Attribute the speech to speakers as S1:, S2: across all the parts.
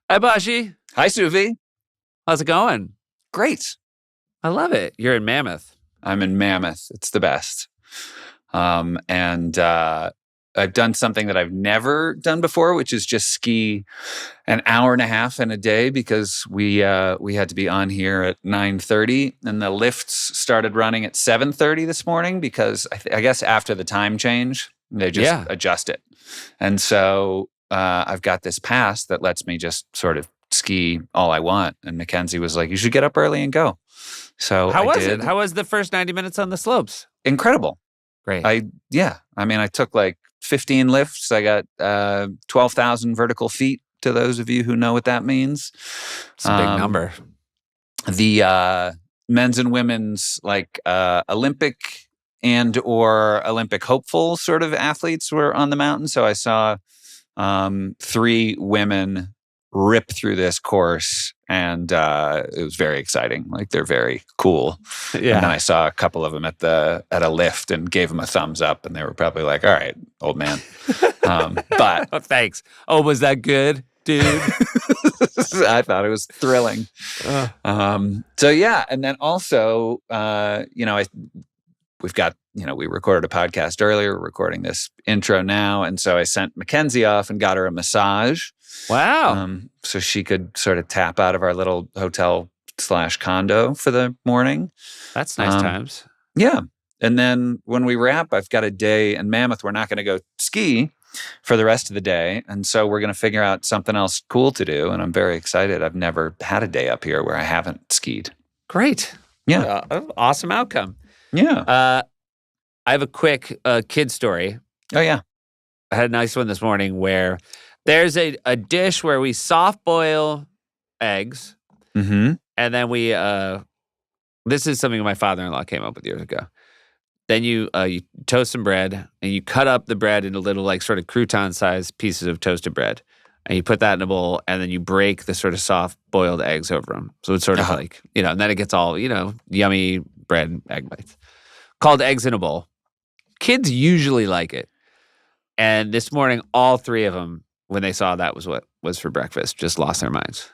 S1: Hi, Bashi.
S2: Hi, Suvi.
S1: How's it going?
S2: Great.
S1: I love it. You're in Mammoth.
S2: I'm in Mammoth. It's the best. And I've done something that I've never done before, which is just ski an hour and a half in a day because we had to be on here at 9:30, and the lifts started running at 7:30 this morning because I guess after the time change, they just adjust it. And so I've got this pass that lets me just sort of ski all I want. And Mackenzie was like, "You should get up early and go." So
S1: How was it? How was the first 90 minutes on the slopes?
S2: Incredible.
S1: Great.
S2: I took like 15 lifts. I got 12,000 vertical feet, to those of you who know what that means.
S1: It's a big number.
S2: The men's and women's Olympic and or Olympic hopeful sort of athletes were on the mountain. So I saw 3 women rip through this course, and it was very exciting. Like, they're very cool. Yeah. And then I saw a couple of them at a lift and gave them a thumbs up, and they were probably like, "All right, old man." But
S1: oh, thanks. Oh, was that good, dude?
S2: I thought it was thrilling. So yeah, and then also, we've got, we recorded a podcast earlier. We're recording this intro now, and so I sent Mackenzie off and got her a massage.
S1: Wow.
S2: So she could sort of tap out of our little hotel/condo for the morning.
S1: That's nice times.
S2: Yeah. And then when we wrap, I've got a day in Mammoth. We're not going to go ski for the rest of the day. And so we're going to figure out something else cool to do. And I'm very excited. I've never had a day up here where I haven't skied.
S1: Great.
S2: Yeah.
S1: Awesome outcome.
S2: Yeah.
S1: I have a quick kid story.
S2: Oh, yeah.
S1: I had a nice one this morning where there's a dish where we soft boil eggs.
S2: Mm-hmm.
S1: And then we, this is something my father-in-law came up with years ago. Then you toast some bread, and you cut up the bread into little, like, sort of crouton-sized pieces of toasted bread. And you put that in a bowl, and then you break the sort of soft-boiled eggs over them. So it's sort of like, and then it gets all, yummy bread egg bites. Called eggs in a bowl. Kids usually like it. And this morning, all 3 of them, when they saw that was what was for breakfast, just lost their minds.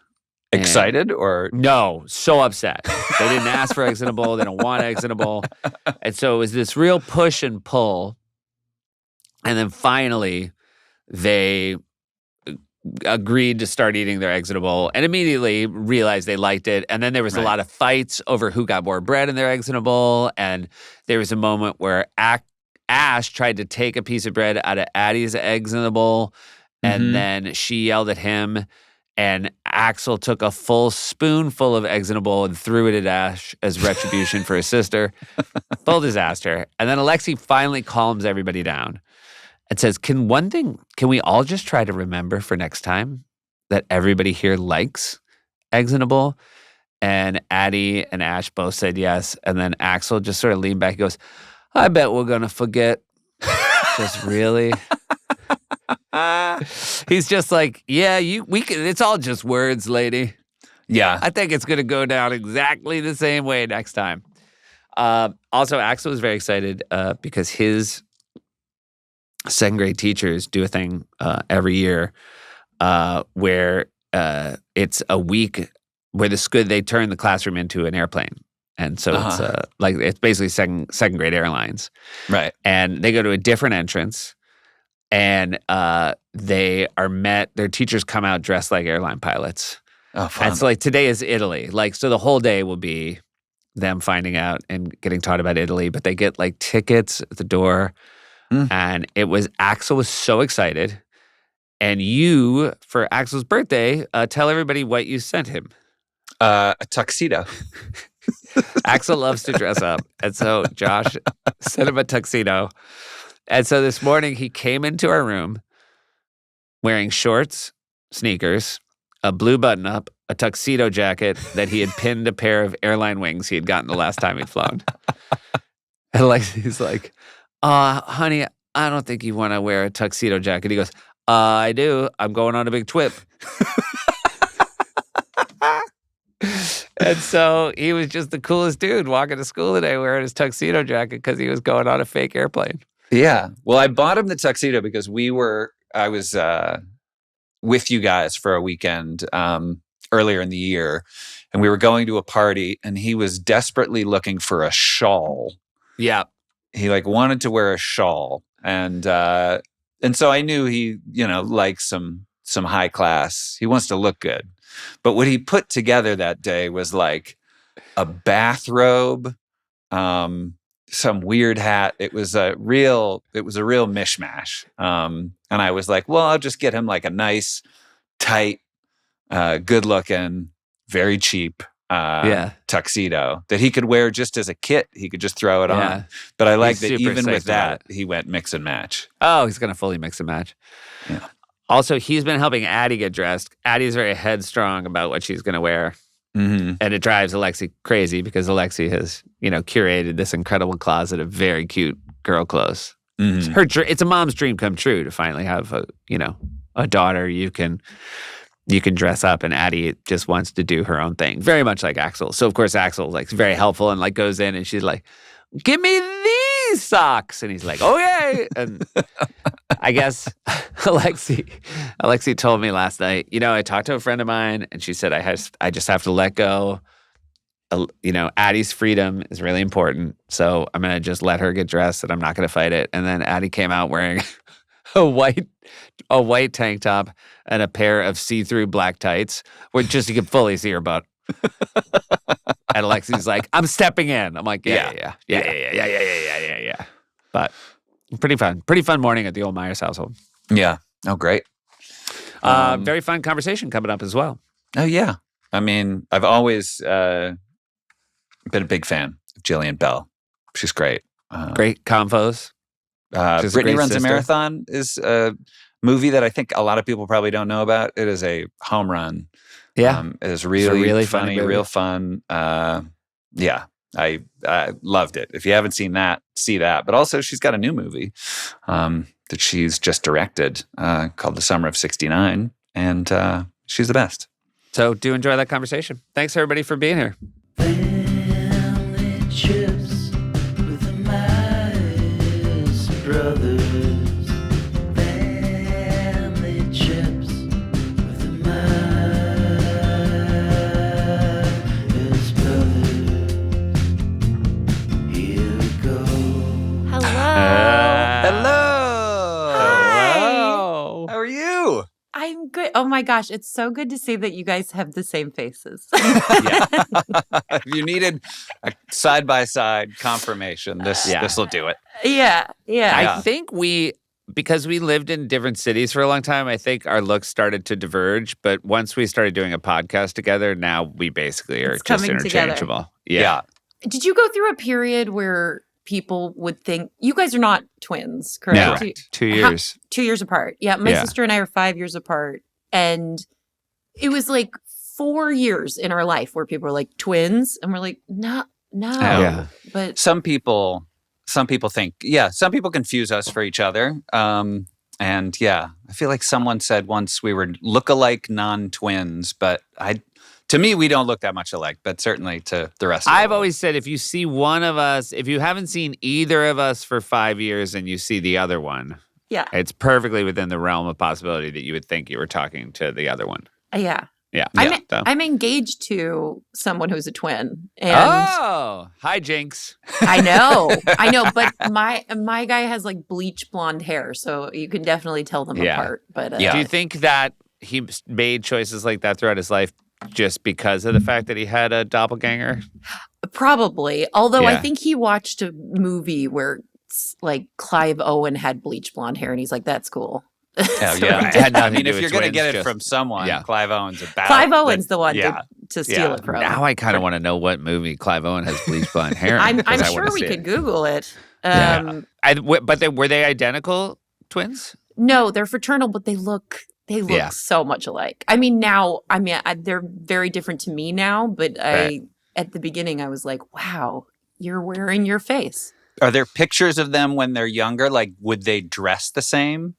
S2: Excited or?
S1: No, so upset. They didn't ask for eggs in a bowl. They don't want eggs in a bowl. And so it was this real push and pull. And then finally, they agreed to start eating their eggs in a bowl and immediately realized they liked it. And then there was a lot of fights over who got more bread in their eggs in a bowl. And there was a moment where Ash tried to take a piece of bread out of Addie's eggs in the bowl. And then she yelled at him. And Axel took a full spoonful of eggs in a bowl and threw it at Ash as retribution for his sister. Full disaster. And then Alexi finally calms everybody down and says, can we all just try to remember for next time that everybody here likes eggs in a bowl? And Addie and Ash both said yes. And then Axel just sort of leaned back and goes, I bet we're going to forget. Just really? He's just like, yeah, we can. It's all just words, lady.
S2: Yeah.
S1: I think it's going to go down exactly the same way next time. Also, Axel was very excited because his second grade teachers do a thing every year where it's a week where they turn the classroom into an airplane. And so it's basically second grade airlines.
S2: Right.
S1: And they go to a different entrance. And their teachers come out dressed like airline pilots.
S2: Oh, fun.
S1: And so, like, today is Italy. Like, so the whole day will be them finding out and getting taught about Italy. But they get, like, tickets at the door. And Axel was so excited. And you, for Axel's birthday, tell everybody what you sent him.
S2: A tuxedo.
S1: Axel loves to dress up. And so Josh sent him a tuxedo. And so this morning he came into our room wearing shorts, sneakers, a blue button-up, a tuxedo jacket that he had pinned a pair of airline wings he had gotten the last time he'd flown. And he's like, honey, I don't think you want to wear a tuxedo jacket. He goes, I do. I'm going on a big trip. And so he was just the coolest dude walking to school today wearing his tuxedo jacket because he was going on a fake airplane.
S2: Yeah. Well, I bought him the tuxedo because I was with you guys for a weekend earlier in the year, and we were going to a party, and he was desperately looking for a shawl.
S1: Yeah.
S2: He like wanted to wear a shawl, and so I knew he, likes some high class. He wants to look good, but what he put together that day was like a bathrobe, some weird hat. It was a real mishmash. And I was like, well, I'll just get him like a nice, tight, good looking, very cheap tuxedo that he could wear just as a kit. He could just throw it on. But I like that even with that, he went mix and match.
S1: Oh, he's going to fully mix and match.
S2: Yeah.
S1: Also, he's been helping Addie get dressed. Addie's very headstrong about what she's going to wear.
S2: Mm-hmm.
S1: And it drives Alexi crazy because Alexi has, curated this incredible closet of very cute girl clothes.
S2: Mm-hmm.
S1: It's a mom's dream come true to finally have a daughter you can dress up, and Addie just wants to do her own thing, very much like Axel. So of course Axel's like very helpful and like goes in and she's like, "Give me these socks," and he's like, "Okay." And I guess Alexi told me last night, I talked to a friend of mine and she said, I just have to let go. Addie's freedom is really important. So I'm going to just let her get dressed and I'm not going to fight it. And then Addie came out wearing a white tank top and a pair of see-through black tights where just you could fully see her butt. And Alexi's like, "I'm stepping in." I'm like, yeah. But pretty fun morning at the old Meyers household.
S2: Yeah. Oh, great.
S1: Very fun conversation coming up as well.
S2: Oh, yeah. I mean, I've always been a big fan of Jillian Bell. She's great.
S1: Great convos.
S2: Brittany Runs a Marathon is a movie that I think a lot of people probably don't know about. It is a home run.
S1: Yeah.
S2: It is really funny,
S1: movie.
S2: real fun. Yeah. I loved it. If you haven't seen that, see that. But also, she's got a new movie that she's just directed called The Summer of '69, and she's the best.
S1: So do enjoy that conversation. Thanks, everybody, for being here.
S3: Family trips with the Meyers brothers. Family trips with the Meyers brothers. Here we go.
S2: Hello.
S1: Hello.
S2: How are you?
S4: I'm good. Oh my gosh, it's so good to see that you guys have the same faces.
S2: Yeah. If you needed a side-by-side confirmation, this will do it.
S4: Yeah.
S1: I think because we lived in different cities for a long time, I think our looks started to diverge. But once we started doing a podcast together, now we basically are
S4: It's
S1: just
S4: coming
S1: interchangeable.
S2: Yeah.
S4: Did you go through a period where people would think you guys are not twins, correct?
S1: No, 2 years.
S4: 2 years apart. Yeah, my sister and I are 5 years apart, and it was like 4 years in our life where people were like twins, and we're like, no.
S1: Yeah.
S4: But
S2: Some people think, some people confuse us for each other. And I feel like someone said once we were look-alike non-twins, but to me, we don't look that much alike, but certainly to the rest of the
S1: I've
S2: world.
S1: always said if you see one of us, if you haven't seen either of us for 5 years and you see the other one,
S4: yeah,
S1: it's perfectly within the realm of possibility that you would think you were talking to the other one.
S4: yeah.
S1: Yeah.
S4: I'm engaged to someone who's a twin, and
S1: hi, Jinx.
S4: I know, but my guy has like bleach blonde hair, so you can definitely tell them apart. But
S1: Do you think that he made choices like that throughout his life just because of the fact that he had a doppelganger?
S4: Probably. Although I
S1: Yeah.
S4: think he watched a movie where like Clive Owen had bleach blonde hair, and he's like, "That's cool."
S2: Hell
S4: So
S2: yeah.
S1: It had
S2: I
S1: nothing
S2: mean,
S1: to
S2: if
S1: do
S2: you're
S1: with
S2: going to
S1: twins,
S2: get it
S1: just-
S2: from someone,
S1: yeah.
S2: Clive Owen's about.
S4: Clive Owen's the one
S2: yeah.
S4: to steal
S2: Yeah.
S4: it from.
S1: Now I kind of want to know what movie Clive Owen has bleach blonde hair in.
S4: I'm
S1: 'cause I
S4: sure
S1: wanna
S4: we
S1: see
S4: could
S1: it.
S4: Google it.
S1: Yeah. Were they identical twins?
S4: No, they're fraternal, but they look
S1: Yeah.
S4: so much alike. I mean, they're very different to me now, but at the beginning I was like, wow, you're wearing your face.
S2: Are there pictures of them when they're younger? Like, would they dress the same?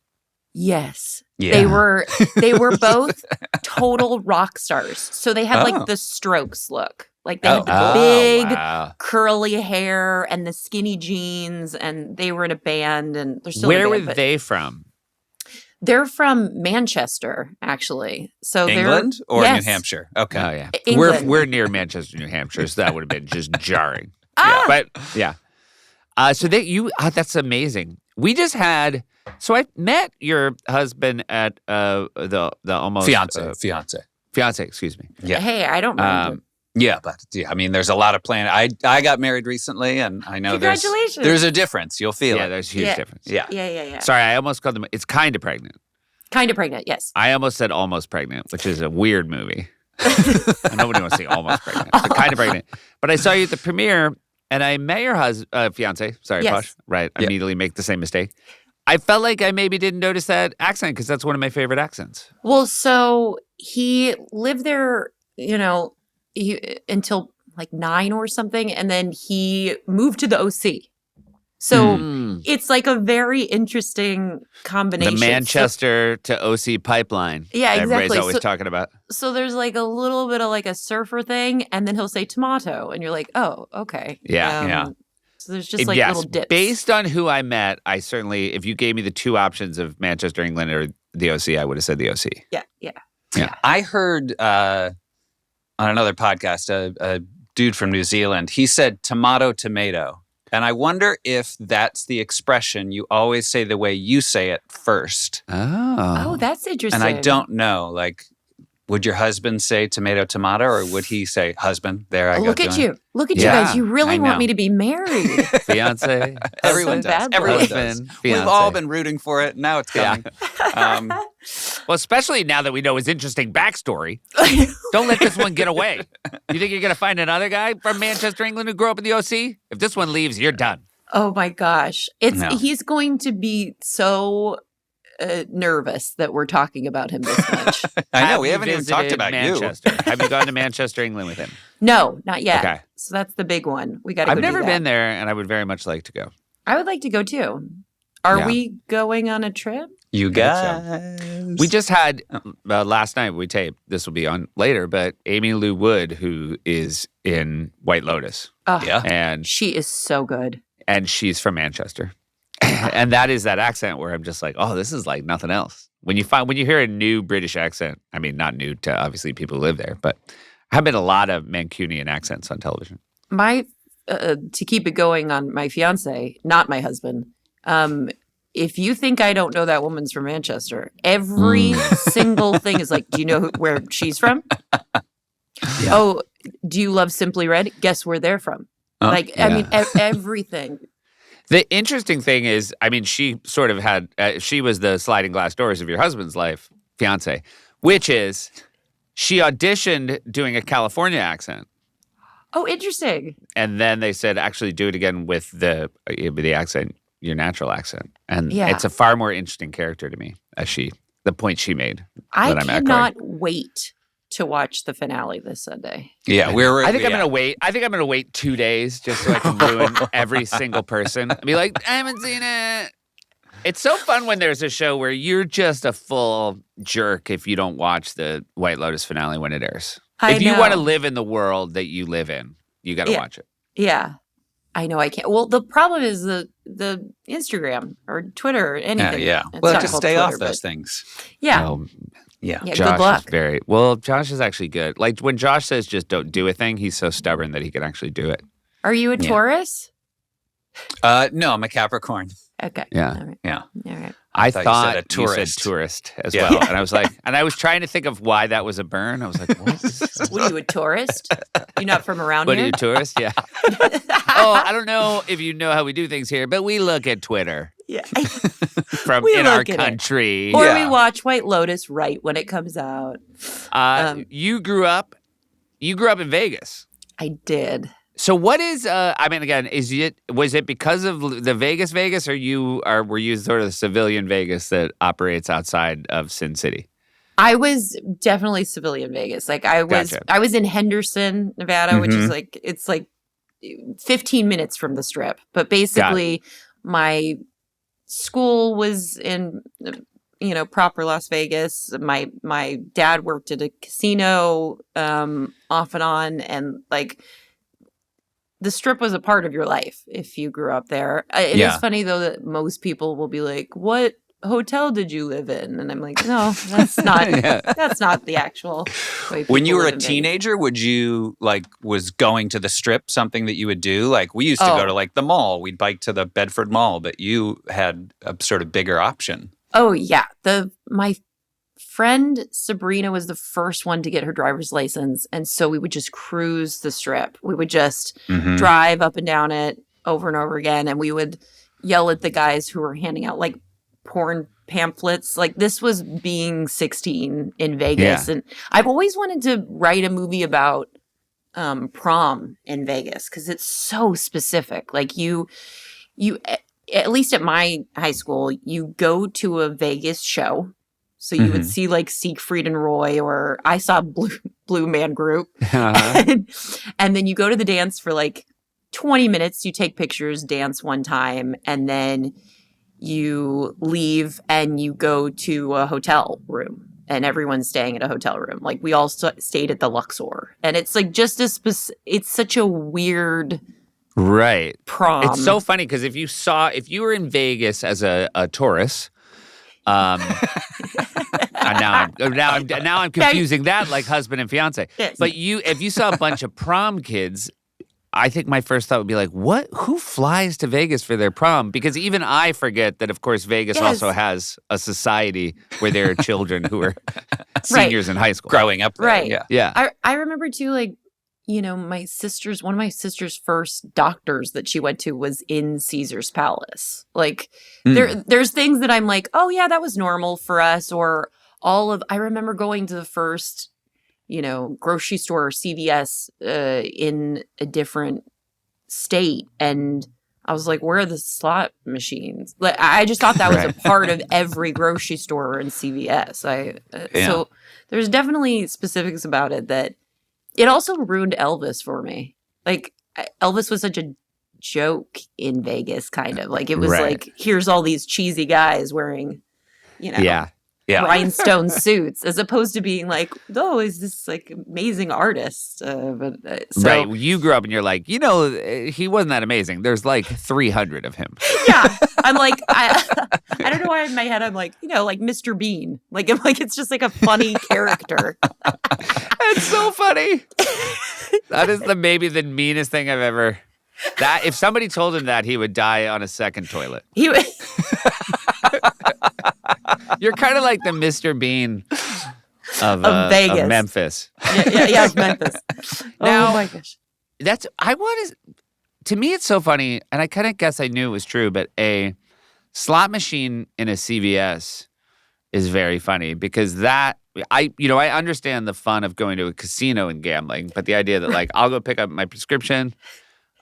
S4: Yes.
S2: Yeah.
S4: They were both total rock stars. So they had
S2: Oh.
S4: like the Strokes look. Like they had the
S1: Oh,
S4: big
S1: wow.
S4: curly hair and the skinny jeans, and they were in a band, and they're still in
S1: Where
S4: a
S1: were
S4: band, but
S1: they from?
S4: They're from Manchester, actually. So
S2: England
S4: they're,
S2: or
S4: yes,
S2: New Hampshire? Okay.
S1: Oh yeah,
S4: England.
S1: we're near Manchester, New Hampshire, so that would have been just jarring.
S4: Ah!
S1: But yeah, so that's amazing. We just had. So I met your husband at the almost fiance. Excuse me.
S2: Yeah.
S4: Hey, I don't mind.
S2: Yeah, but I mean, there's a lot of planning. I got married recently, and I know
S4: Congratulations.
S2: there's a difference. You'll feel
S1: Yeah,
S2: it.
S1: there's a huge
S4: Yeah.
S1: difference.
S2: Yeah.
S4: Yeah.
S1: Sorry, I almost called them. It's kind of pregnant.
S4: Kind of pregnant, yes.
S1: I almost said almost pregnant, which is a weird movie. Nobody wants to say almost pregnant. But kind of pregnant. But I saw you at the premiere, and I met your fiance. Sorry,
S4: Yes.
S1: Posh. Right. I
S2: Yeah.
S1: immediately make the same mistake. I felt like I maybe didn't notice that accent because that's one of my favorite accents.
S4: Well, so he lived there, until like 9 or something, and then he moved to the OC. So it's like a very interesting combination.
S1: The Manchester to OC pipeline.
S4: Yeah,
S1: Everybody's
S4: exactly.
S1: always
S4: So-
S1: talking about.
S4: So there's like a little bit of like a surfer thing, and then he'll say tomato, and you're like, oh, okay.
S1: Yeah,
S2: yeah.
S4: So there's just like
S1: Yes,
S4: little dips.
S1: based on who I met, I certainly, if you gave me the two options of Manchester, England, or the OC, I would have said the OC.
S4: Yeah.
S2: I heard on another podcast a dude from New Zealand. He said tomato. And I wonder if that's the expression you always say the way you say it first.
S4: Oh, that's interesting.
S2: And I don't know, like, would your husband say tomato, or would he say husband? There I go.
S4: Look at
S2: doing it.
S4: you. Look at
S1: Yeah,
S4: you guys. You really
S2: I
S4: want
S2: know.
S4: me to be married.
S1: Fiance.
S2: Everyone
S4: So
S2: does.
S4: bad
S2: Everyone
S4: boy.
S2: does.
S1: Husband,
S2: We've
S1: fiance.
S2: all been rooting for it. Now it's
S1: Yeah.
S2: coming.
S1: Well, especially now that we know his interesting backstory. Don't let this one get away. You think you're going to find another guy from Manchester, England who grew up in the OC? If this one leaves, you're done.
S4: Oh my gosh.
S2: No.
S4: He's going to be so nervous that we're talking about him this much.
S2: I know
S1: Have
S2: we
S1: you
S2: haven't even talked
S1: visited
S2: about
S1: Manchester? Have you gone to Manchester, England with him?
S4: No, not yet.
S1: Okay.
S4: So that's the big one. We got to go
S1: I've
S4: do
S1: never
S4: that.
S1: been there, and I would very much like to go.
S4: I would like to go too. Are
S1: Yeah.
S4: we going on a trip?
S2: You
S1: think
S2: guys.
S1: We just had last night we taped. This will be on later, but Amy Lou Wood, who is in White Lotus,
S4: Oh,
S2: Yeah.
S1: and
S4: she is so good.
S1: she's from Manchester, and that is that accent where I'm just like, oh, this is like nothing else. When you hear a new British accent, I mean, not new to obviously people who live there, but have been a lot of Mancunian accents on television.
S4: My to keep it going on my fiance, not my husband. If you think I don't know that woman's from Manchester, every single thing is like, do you know where she's from? Oh, do you love Simply Red? Guess where they're from? Like, I mean, everything.
S1: The interesting thing is, I mean, she sort of had, she was the sliding glass doors of your husband's life, fiance, which is she auditioned doing a California accent.
S4: Oh, interesting.
S1: And then they said, actually do it again with the accent, your natural accent. And
S4: Yeah.
S1: it's a far more interesting character to me, the point she made.
S4: I
S1: that I'm echoing.
S4: cannot wait to watch the finale this Sunday.
S2: Yeah,
S1: I think I'm gonna wait. I think I'm gonna wait 2 days just so I can ruin every single person. And be like, I haven't seen it. It's so fun when there's a show where you're just a full jerk if you don't watch the White Lotus finale when it airs. If you want to live in the world that you live in, you got to
S4: Yeah.
S1: watch it.
S4: Yeah. I know I can't. Well, the problem is the Instagram or Twitter or anything.
S2: Yeah.
S4: It's
S2: Well,
S4: not
S2: just
S4: called
S2: stay off
S4: Twitter,
S2: those
S4: but-
S2: things.
S4: Yeah.
S1: Oh,
S2: Yeah.
S4: Yeah,
S1: Josh
S4: good luck.
S1: is Josh is actually good. Like when Josh says just don't do a thing, he's so stubborn that he can actually do it.
S4: Are you a
S2: Yeah.
S4: Taurus?
S2: No, I'm a Capricorn.
S4: Okay.
S1: Yeah.
S4: All right.
S2: Yeah.
S4: All right.
S1: I
S2: thought you
S1: thought
S2: said a
S1: you said
S2: tourist.
S1: tourist as
S2: Yeah.
S1: well. And I was like, and I was trying to think of why that was a burn. I was like, what?
S4: What are you, a tourist? You're not from around
S1: What are
S4: here?
S1: you, tourist? Yeah. Oh, I don't know if you know how we do things here, but we look at Twitter
S4: Yeah.
S1: from
S4: We
S1: in our
S4: look at it.
S1: country.
S4: Or
S2: Yeah.
S4: we watch White Lotus right when it comes out.
S1: You grew up in Vegas.
S4: I did.
S1: So what is I mean again, was it because of the Vegas or were you sort of the civilian Vegas that operates outside of Sin City?
S4: I was definitely civilian Vegas. Like I
S1: Gotcha.
S4: was in Henderson, Nevada, which is
S2: Mhm.
S4: like it's like 15 minutes from the strip. But basically my school was in proper Las Vegas. My dad worked at a casino off and on, and like the strip was a part of your life if you grew up there. It is
S2: Yeah.
S4: funny though that most people will be like, what hotel did you live in? And I'm like, no, that's not
S1: Yeah.
S4: that's not the actual way
S2: When you
S4: people
S2: were a
S4: live in Vegas."
S2: teenager, would you was going to the Strip something that you would do? Like we used to go
S4: Oh.
S2: to like the mall. We'd bike to the Bedford Mall, but you had a sort of bigger option.
S4: Oh yeah. My friend Sabrina was the first one to get her driver's license. And so we would just cruise the Strip. We would just
S2: Mhm.
S4: drive up and down it over and over again. And we would yell at the guys who were handing out like porn pamphlets. Like this was being 16 in Vegas.
S1: Yeah.
S4: And I've always wanted to write a movie about prom in Vegas because it's so specific. Like you at least at my high school, you go to a Vegas show. So you would
S2: Mhm.
S4: see like Siegfried and Roy, or I saw Blue Man Group.
S1: Uh-huh.
S4: And then you go to the dance for like 20 minutes. You take pictures, dance one time, and then you leave and you go to a hotel room. And everyone's staying at a hotel room. Like we all stayed at the Luxor. And it's like just it's such a weird
S1: Right.
S4: prom.
S1: It's so funny because if you were in Vegas as a tourist, and now I'm confusing that like husband and fiance.
S4: Yes.
S1: But if you saw a bunch of prom kids, I think my first thought would be like, what? Who flies to Vegas for their prom? Because even I forget that, of course, Vegas
S4: Yes.
S1: also has a society where there are children who are seniors in high school.
S2: Growing up there,
S4: Right.
S2: yeah.
S1: Yeah.
S4: I remember too, like, one of my sister's first doctors that she went to was in Caesar's Palace. Like there's things that I'm like, oh yeah, that was normal for us. Or I remember going to the first, grocery store or CVS in a different state. And I was like, where are the slot machines? Like, I just thought that was a
S1: Right.
S4: part of every grocery store in CVS. So there's definitely specifics about it that it also ruined Elvis for me. Like Elvis was such a joke in Vegas, kind of like it was
S1: Right.
S4: like, here's all these cheesy guys wearing,
S1: Yeah.
S4: rhinestone suits, as opposed to being like, oh, is this like amazing artist? So,
S1: Right. You grew up and you're like, he wasn't that amazing. There's like 300 of him.
S4: yeah, I'm like, I don't know why in my head I'm like, like Mr. Bean. Like I'm like, it's just like a funny character.
S1: It's so funny. That is maybe the meanest thing I've ever. That if somebody told him that, he would die on a second toilet.
S4: He was.
S1: You're kind of like the Mr. Bean of
S4: Vegas.
S1: of Memphis.
S4: yeah, Memphis.
S1: Now-
S4: Oh my gosh.
S1: To me, it's so funny, and I kind of guess I knew it was true, but a slot machine in a CVS is very funny because I understand the fun of going to a casino and gambling, but the idea that like I'll go pick up my prescription,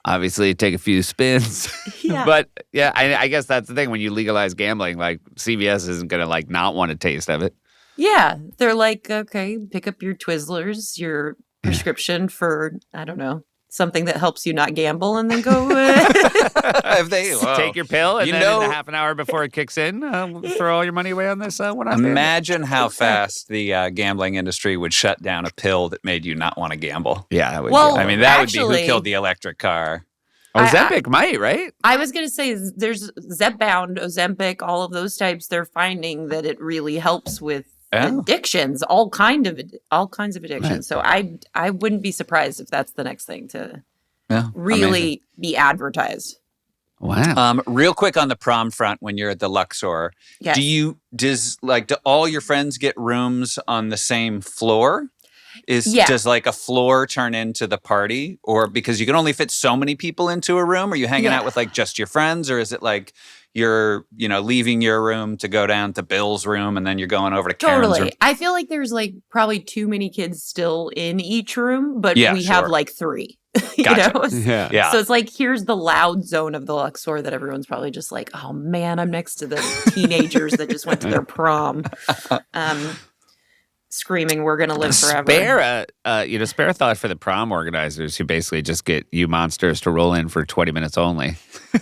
S1: obviously take a few spins,
S4: Yeah.
S1: but yeah, I guess that's the thing when you legalize gambling, like CVS isn't gonna like not want a taste of it.
S4: Yeah, they're like, okay, pick up your Twizzlers, your prescription for, I don't know, something that helps you not gamble, and then go.
S2: If they
S1: Take your pill, and
S2: You
S1: then
S2: know-
S1: in the half an hour before it kicks in, throw all your money away on this one-off gambling.
S2: Imagine how fast the gambling industry would shut down a pill that made you not want to gamble.
S1: Yeah, that would
S4: Well,
S1: be.
S2: I mean, that would
S4: actually-
S2: be who killed the electric car.
S1: Ozempic might, right?
S4: I was going to say, there's Zepbound, Ozempic, all of those types. They're finding that it really helps with
S2: Oh.
S4: addictions, all kinds of addictions.
S1: Right.
S4: So I wouldn't be surprised if that's the next thing to
S2: Yeah,
S4: really be advertised.
S1: Wow.
S2: Real quick on the prom front, when you're at the Luxor,
S4: Yes.
S2: do all your friends get rooms on the same floor?
S4: Yeah.
S2: Does like a floor turn into the party, or because you can only fit so many people into a room? Are you hanging
S4: Yeah.
S2: out with like just your friends, or is it like you're leaving your room to go down to Bill's room and then you're going over to Karen's room?
S4: Totally. I feel like there's like probably too many kids still in each room, but
S2: Yeah,
S4: we have
S2: sure.
S4: like 3.
S2: Gotcha.
S1: Yeah.
S2: Yeah.
S4: So it's like, here's the loud zone of the Luxor that everyone's probably just like, oh man, I'm next to the teenagers that just went to their prom. screaming, "We're gonna live forever."
S1: Spare a thought for the prom organizers who basically just get you monsters to roll in for 20 minutes only.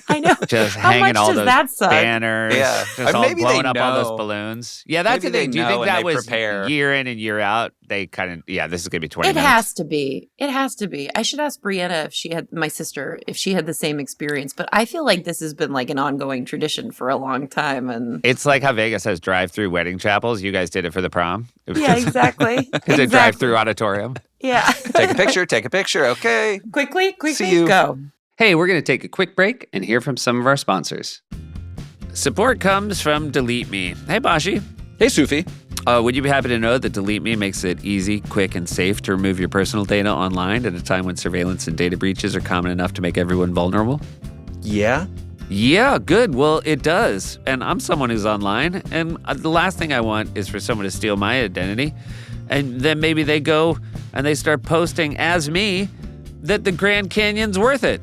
S4: I know.
S1: Just
S4: How
S1: hanging
S4: much
S1: all
S4: does
S1: those
S4: that suck?
S1: banners.
S2: Yeah.
S1: Just
S2: Or
S1: all
S2: maybe they
S1: blowing up all
S2: know.
S1: those balloons. Yeah, that's
S2: Maybe
S1: the thing.
S2: they
S1: Do you think
S2: know and
S1: that
S2: they
S1: was
S2: prepare.
S1: year in and year out? They kind of, this is going to be 20
S4: It
S1: minutes.
S4: has to be. It has to be. I should ask Brianna if she had, my sister, if she had the same experience. But I feel like this has been like an ongoing tradition for a long time. And
S1: It's like how Vegas has drive-through wedding chapels. You guys did it for the prom.
S4: yeah, exactly.
S1: It's a drive-through auditorium.
S4: Yeah.
S2: Take a picture. Okay.
S4: Quickly,
S2: See you.
S4: go.
S5: Hey, we're going to take a quick break and hear from some of our sponsors.
S1: Support comes from Delete Me. Hey, Bashi.
S2: Hey, Sufi.
S1: Would you be happy to know that Delete Me makes it easy, quick, and safe to remove your personal data online at a time when surveillance and data breaches are common enough to make everyone vulnerable?
S2: Yeah.
S1: Yeah, good. Well, it does. And I'm someone who's online, and the last thing I want is for someone to steal my identity. And then maybe they go and they start posting as me that the Grand Canyon's worth it.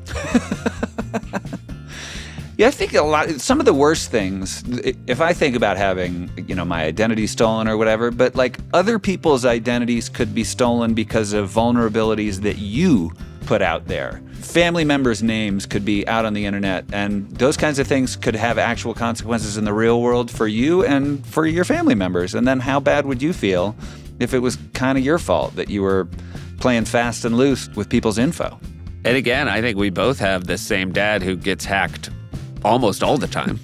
S2: Yeah, I think some of the worst things, if I think about having, my identity stolen or whatever, but like other people's identities could be stolen because of vulnerabilities that you put out there. Family members' names could be out on the internet, and those kinds of things could have actual consequences in the real world for you and for your family members. And then how bad would you feel if it was kind of your fault that you were playing fast and loose with people's info?
S1: And again, I think we both have the same dad who gets hacked almost all the time.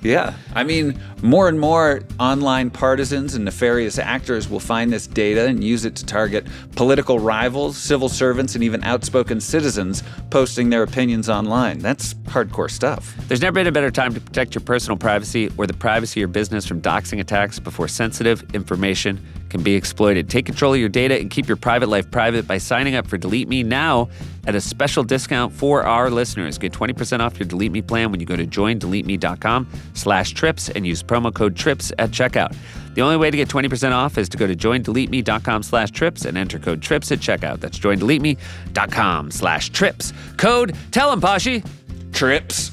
S2: Yeah. I mean, more and more online partisans and nefarious actors will find this data and use it to target political rivals, civil servants, and even outspoken citizens posting their opinions online. That's hardcore stuff.
S1: There's never been a better time to protect your personal privacy or the privacy of your business from doxing attacks before sensitive information can be exploited. Take control of your data and keep your private life private by signing up for Delete Me now at a special discount for our listeners. Get 20% off your Delete Me plan when you go to joindeleteme.com/trips and use promo code TRIPS at checkout. The only way to get 20% off is to go to joindeleteme.com/trips and enter code TRIPS at checkout. That's joindeleteme.com/trips. Code, tell 'em, Pashi.
S2: Trips.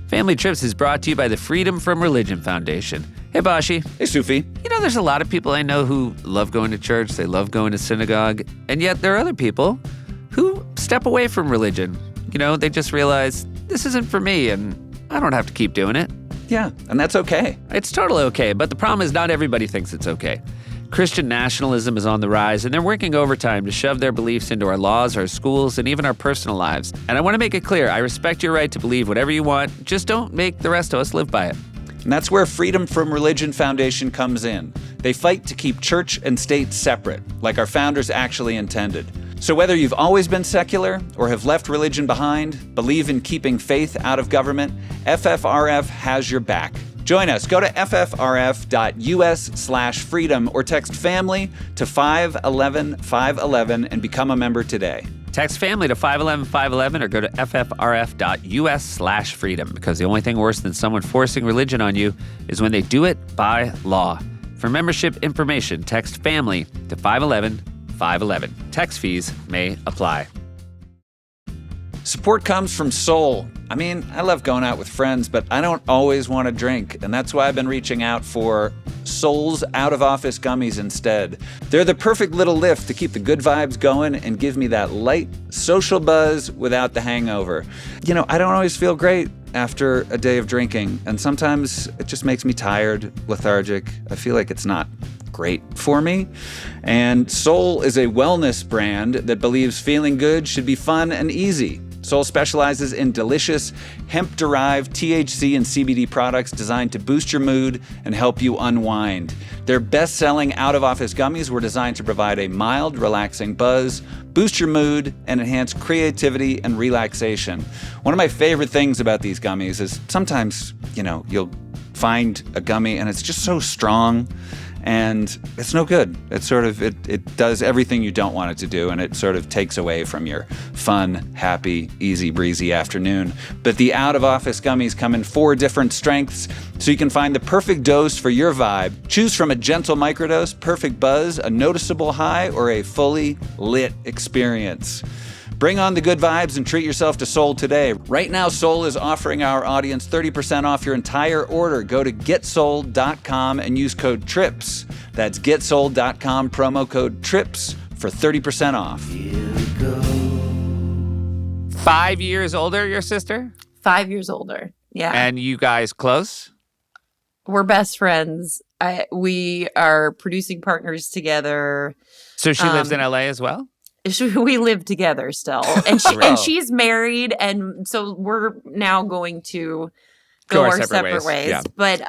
S1: Family Trips is brought to you by the Freedom from Religion Foundation. Hey, Bashi.
S2: Hey, Sufi.
S1: There's a lot of people I know who love going to church, they love going to synagogue, and yet there are other people who step away from religion. They just realize this isn't for me and I don't have to keep doing it.
S2: Yeah, and that's okay.
S1: It's totally okay, but the problem is not everybody thinks it's okay. Christian nationalism is on the rise, and they're working overtime to shove their beliefs into our laws, our schools, and even our personal lives. And I want to make it clear, I respect your right to believe whatever you want, just don't make the rest of us live by it.
S2: And that's where Freedom from Religion Foundation comes in. They fight to keep church and state separate, like our founders actually intended. So whether you've always been secular or have left religion behind, believe in keeping faith out of government, FFRF has your back. Join us. Go to ffrf.us/freedom or text family to 511-511 and become a member today.
S1: Text family to 511-511 or go to ffrf.us/freedom, because the only thing worse than someone forcing religion on you is when they do it by law. For membership information, text family to 511-511. Text fees may apply.
S2: Support comes from Soul. I mean, I love going out with friends, but I don't always want to drink, and that's why I've been reaching out for Soul's out-of-office gummies instead. They're the perfect little lift to keep the good vibes going and give me that light social buzz without the hangover. I don't always feel great after a day of drinking, and sometimes it just makes me tired, lethargic. I feel like it's not great for me. And Soul is a wellness brand that believes feeling good should be fun and easy. Soul specializes in delicious, hemp-derived THC and CBD products designed to boost your mood and help you unwind. Their best-selling out-of-office gummies were designed to provide a mild, relaxing buzz, boost your mood, and enhance creativity and relaxation. One of my favorite things about these gummies is sometimes, you'll find a gummy and it's just so strong and it's no good. It's sort of, it does everything you don't want it to do, and it sort of takes away from your fun, happy, easy breezy afternoon. But the out-of-office gummies come in 4 different strengths, so you can find the perfect dose for your vibe. Choose from a gentle microdose, perfect buzz, a noticeable high, or a fully lit experience. Bring on the good vibes and treat yourself to Soul today. Right now, Soul is offering our audience 30% off your entire order. Go to getsoul.com and use code TRIPS. That's getsoul.com, promo code TRIPS for 30% off.
S1: 5 years older, your sister?
S4: 5 years older. Yeah.
S1: And you guys close?
S4: We're best friends. We are producing partners together.
S1: So she lives in LA as well?
S4: We live together still, and she's married, and so we're now going to go our separate ways.
S1: Yeah.
S4: But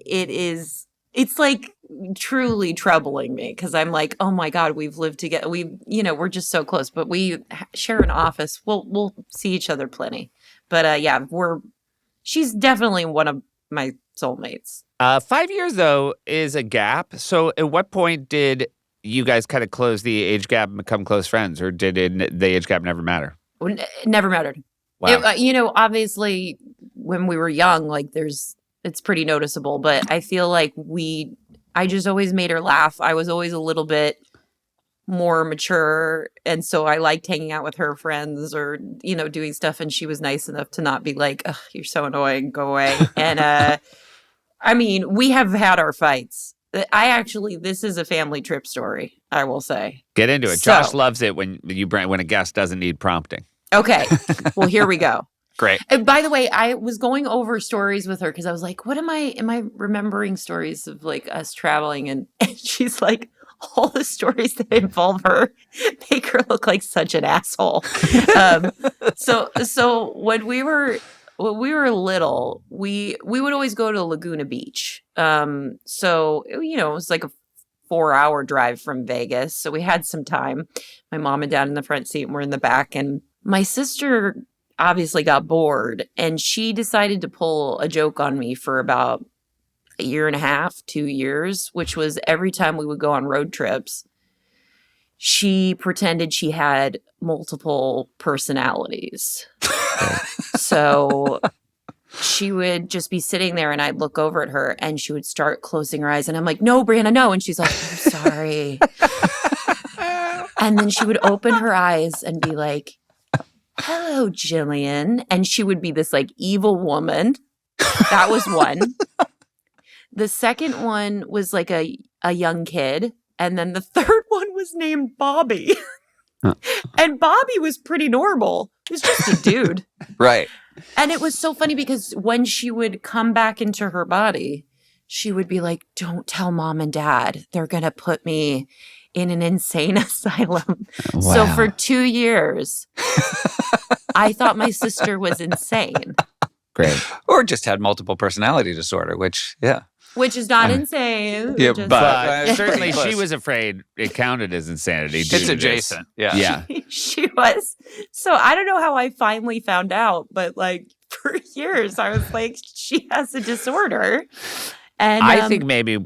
S4: it's like truly troubling me because I'm like, oh my God, we've lived together. We're just so close, but we share an office. We'll see each other plenty. But she's definitely one of my soulmates.
S1: 5 years though is a gap. So at what point did you guys kind of close the age gap and become close friends, or did the age gap never matter?
S4: It never mattered.
S1: Wow.
S4: Obviously when we were young, like it's pretty noticeable, but I feel like I just always made her laugh. I was always a little bit more mature, and so I liked hanging out with her friends or, doing stuff, and she was nice enough to not be like, ugh, you're so annoying, go away. And we have had our fights. This is a family trip story, I will say.
S1: Get into it. Josh loves it when a guest doesn't need prompting.
S4: Okay. Well, here we go.
S2: Great.
S4: And by the way, I was going over stories with her because I was like, am I remembering stories of like us traveling? And she's like, all the stories that involve her make her look like such an asshole. So when we were little, we would always go to Laguna Beach. So it was like a 4-hour drive from Vegas. So we had some time. My mom and dad in the front seat and we're in the back. And my sister obviously got bored, and she decided to pull a joke on me for about a year and a half, 2 years, which was every time we would go on road trips, she pretended she had multiple personalities. So she would just be sitting there and I'd look over at her and she would start closing her eyes. And I'm like, no, Brianna, no. And she's like, I'm sorry. And then she would open her eyes and be like, hello, Jillian. And she would be this like evil woman. That was one. The second one was like a young kid. And then the third one was named Bobby. And Bobby was pretty normal. He was just a dude.
S2: Right.
S4: And it was so funny because when she would come back into her body, she would be like, don't tell mom and dad. They're going to put me in an insane asylum.
S1: Wow.
S4: So for 2 years, I thought my sister was insane.
S1: Great.
S2: Or just had multiple personality disorder, which
S4: Which is not insane.
S2: Yeah,
S4: Just-
S1: But
S2: It's
S1: certainly
S2: pretty
S1: she
S2: close.
S1: was afraid it counted as insanity. due
S2: it's
S1: to this.
S2: adjacent. Yeah.
S1: Yeah.
S4: She was. So I don't know how I finally found out, but like for years I was like, she has a disorder. And
S1: I think maybe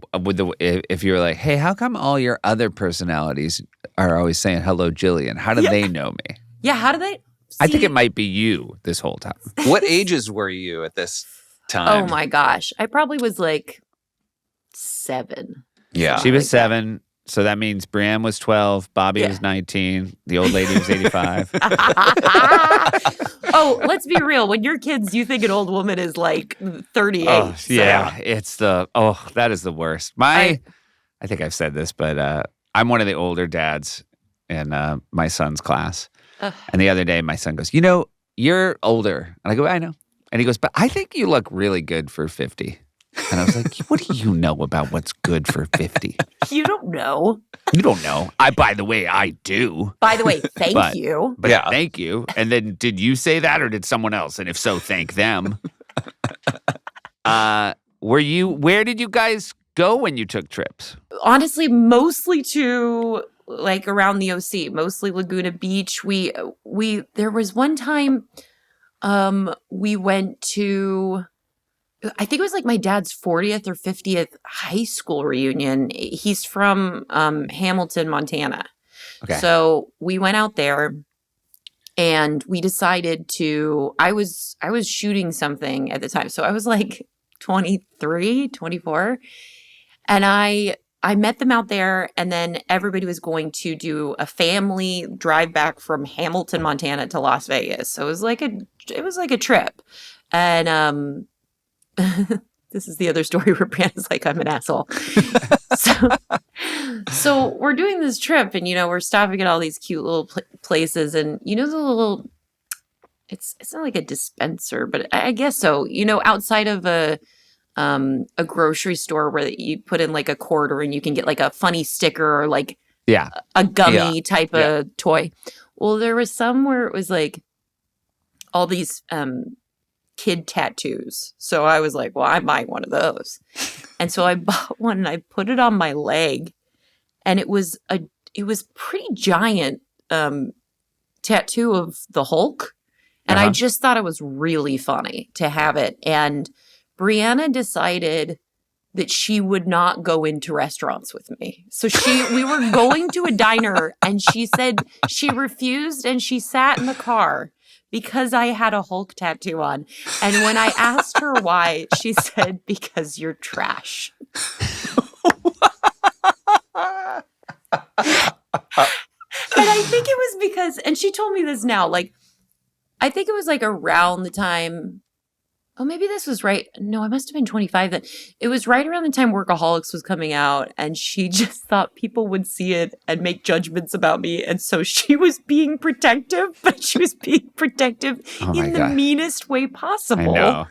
S1: if you're like, hey, how come all your other personalities are always saying hello, Jillian? How do they know me?
S4: yeah, how do they?
S1: I think
S4: see-
S1: it might be you this whole time.
S2: What ages were you at this time?
S4: Oh my gosh. I probably was like 7.
S2: Yeah.
S1: She was
S4: like that.
S1: 7, so that means Brianne was 12, Bobby
S4: Yeah.
S1: was 19, the old lady was 85.
S4: Oh, let's be real. When you're kids, you think an old woman is like 38.
S1: Oh,
S4: so-
S1: yeah, that is the worst. I think I've said this, but I'm one of the older dads in my son's class.
S4: Ugh.
S1: And the other day, my son goes, you're older. And I go, I know. And he goes, but I think you look really good for 50. And I was like, what do you know about what's good for 50?
S4: You don't know.
S1: You don't know. By the way, I do.
S4: By the way, thank
S1: But-
S4: you.
S1: But
S2: Yeah.
S1: thank you. And then did you say that or did someone else? And if so, thank them. Where did you guys go when you took trips?
S4: Honestly, mostly to like around the OC, mostly Laguna Beach. There was one time we went to, I think it was like my dad's 40th or 50th high school reunion. He's from Hamilton, Montana.
S1: Okay.
S4: So we went out there and we decided to, I was shooting something at the time. So I was like 23, 24. And I I met them out there, and then everybody was going to do a family drive back from Hamilton, Montana to Las Vegas. So it was like a trip. And this is the other story where Brianna's like, I'm an asshole. So we're doing this trip, and we're stopping at all these cute little places, and the little, it's not like a dispenser, but I guess so. Outside of a grocery store where you put in like a quarter and you can get like a funny sticker or like a gummy type of toy. Well, there was some where it was like all these kid tattoos. So I was like, well, I might one of those. And so I bought one and I put it on my leg, and it was pretty giant tattoo of the Hulk. And I just thought it was really funny to have it. And Brianna decided that she would not go into restaurants with me. So we were going to a diner, and she said she refused, and she sat in the car because I had a Hulk tattoo on. And when I asked her why, she said, because you're trash. And I think it was because, and she told me this now, like, I think it was like around the time, oh, maybe this was right. No, I must have been 25 then. It was right around the time Workaholics was coming out, and she just thought people would see it and make judgments about me. And so she was being protective, but she was being protective in the meanest way possible.
S1: I know.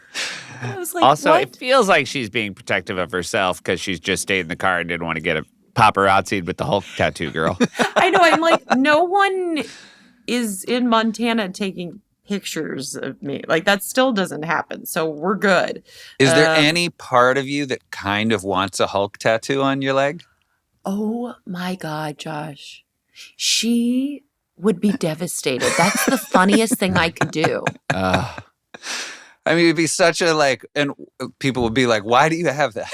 S4: I was like,
S1: also,
S4: what?
S1: it feels like she's being protective of herself because she's just stayed in the car and didn't want to get a paparazzi'd with the Hulk tattoo girl.
S4: I know. I'm like, no one is in Montana taking pictures of me. Like, that still doesn't happen. So we're good.
S2: Is there any part of you that kind of wants a Hulk tattoo on your leg?
S4: Oh my God, Josh. She would be devastated. That's the funniest thing I could do.
S2: I mean, it'd be such a and people would be like, why do you have that?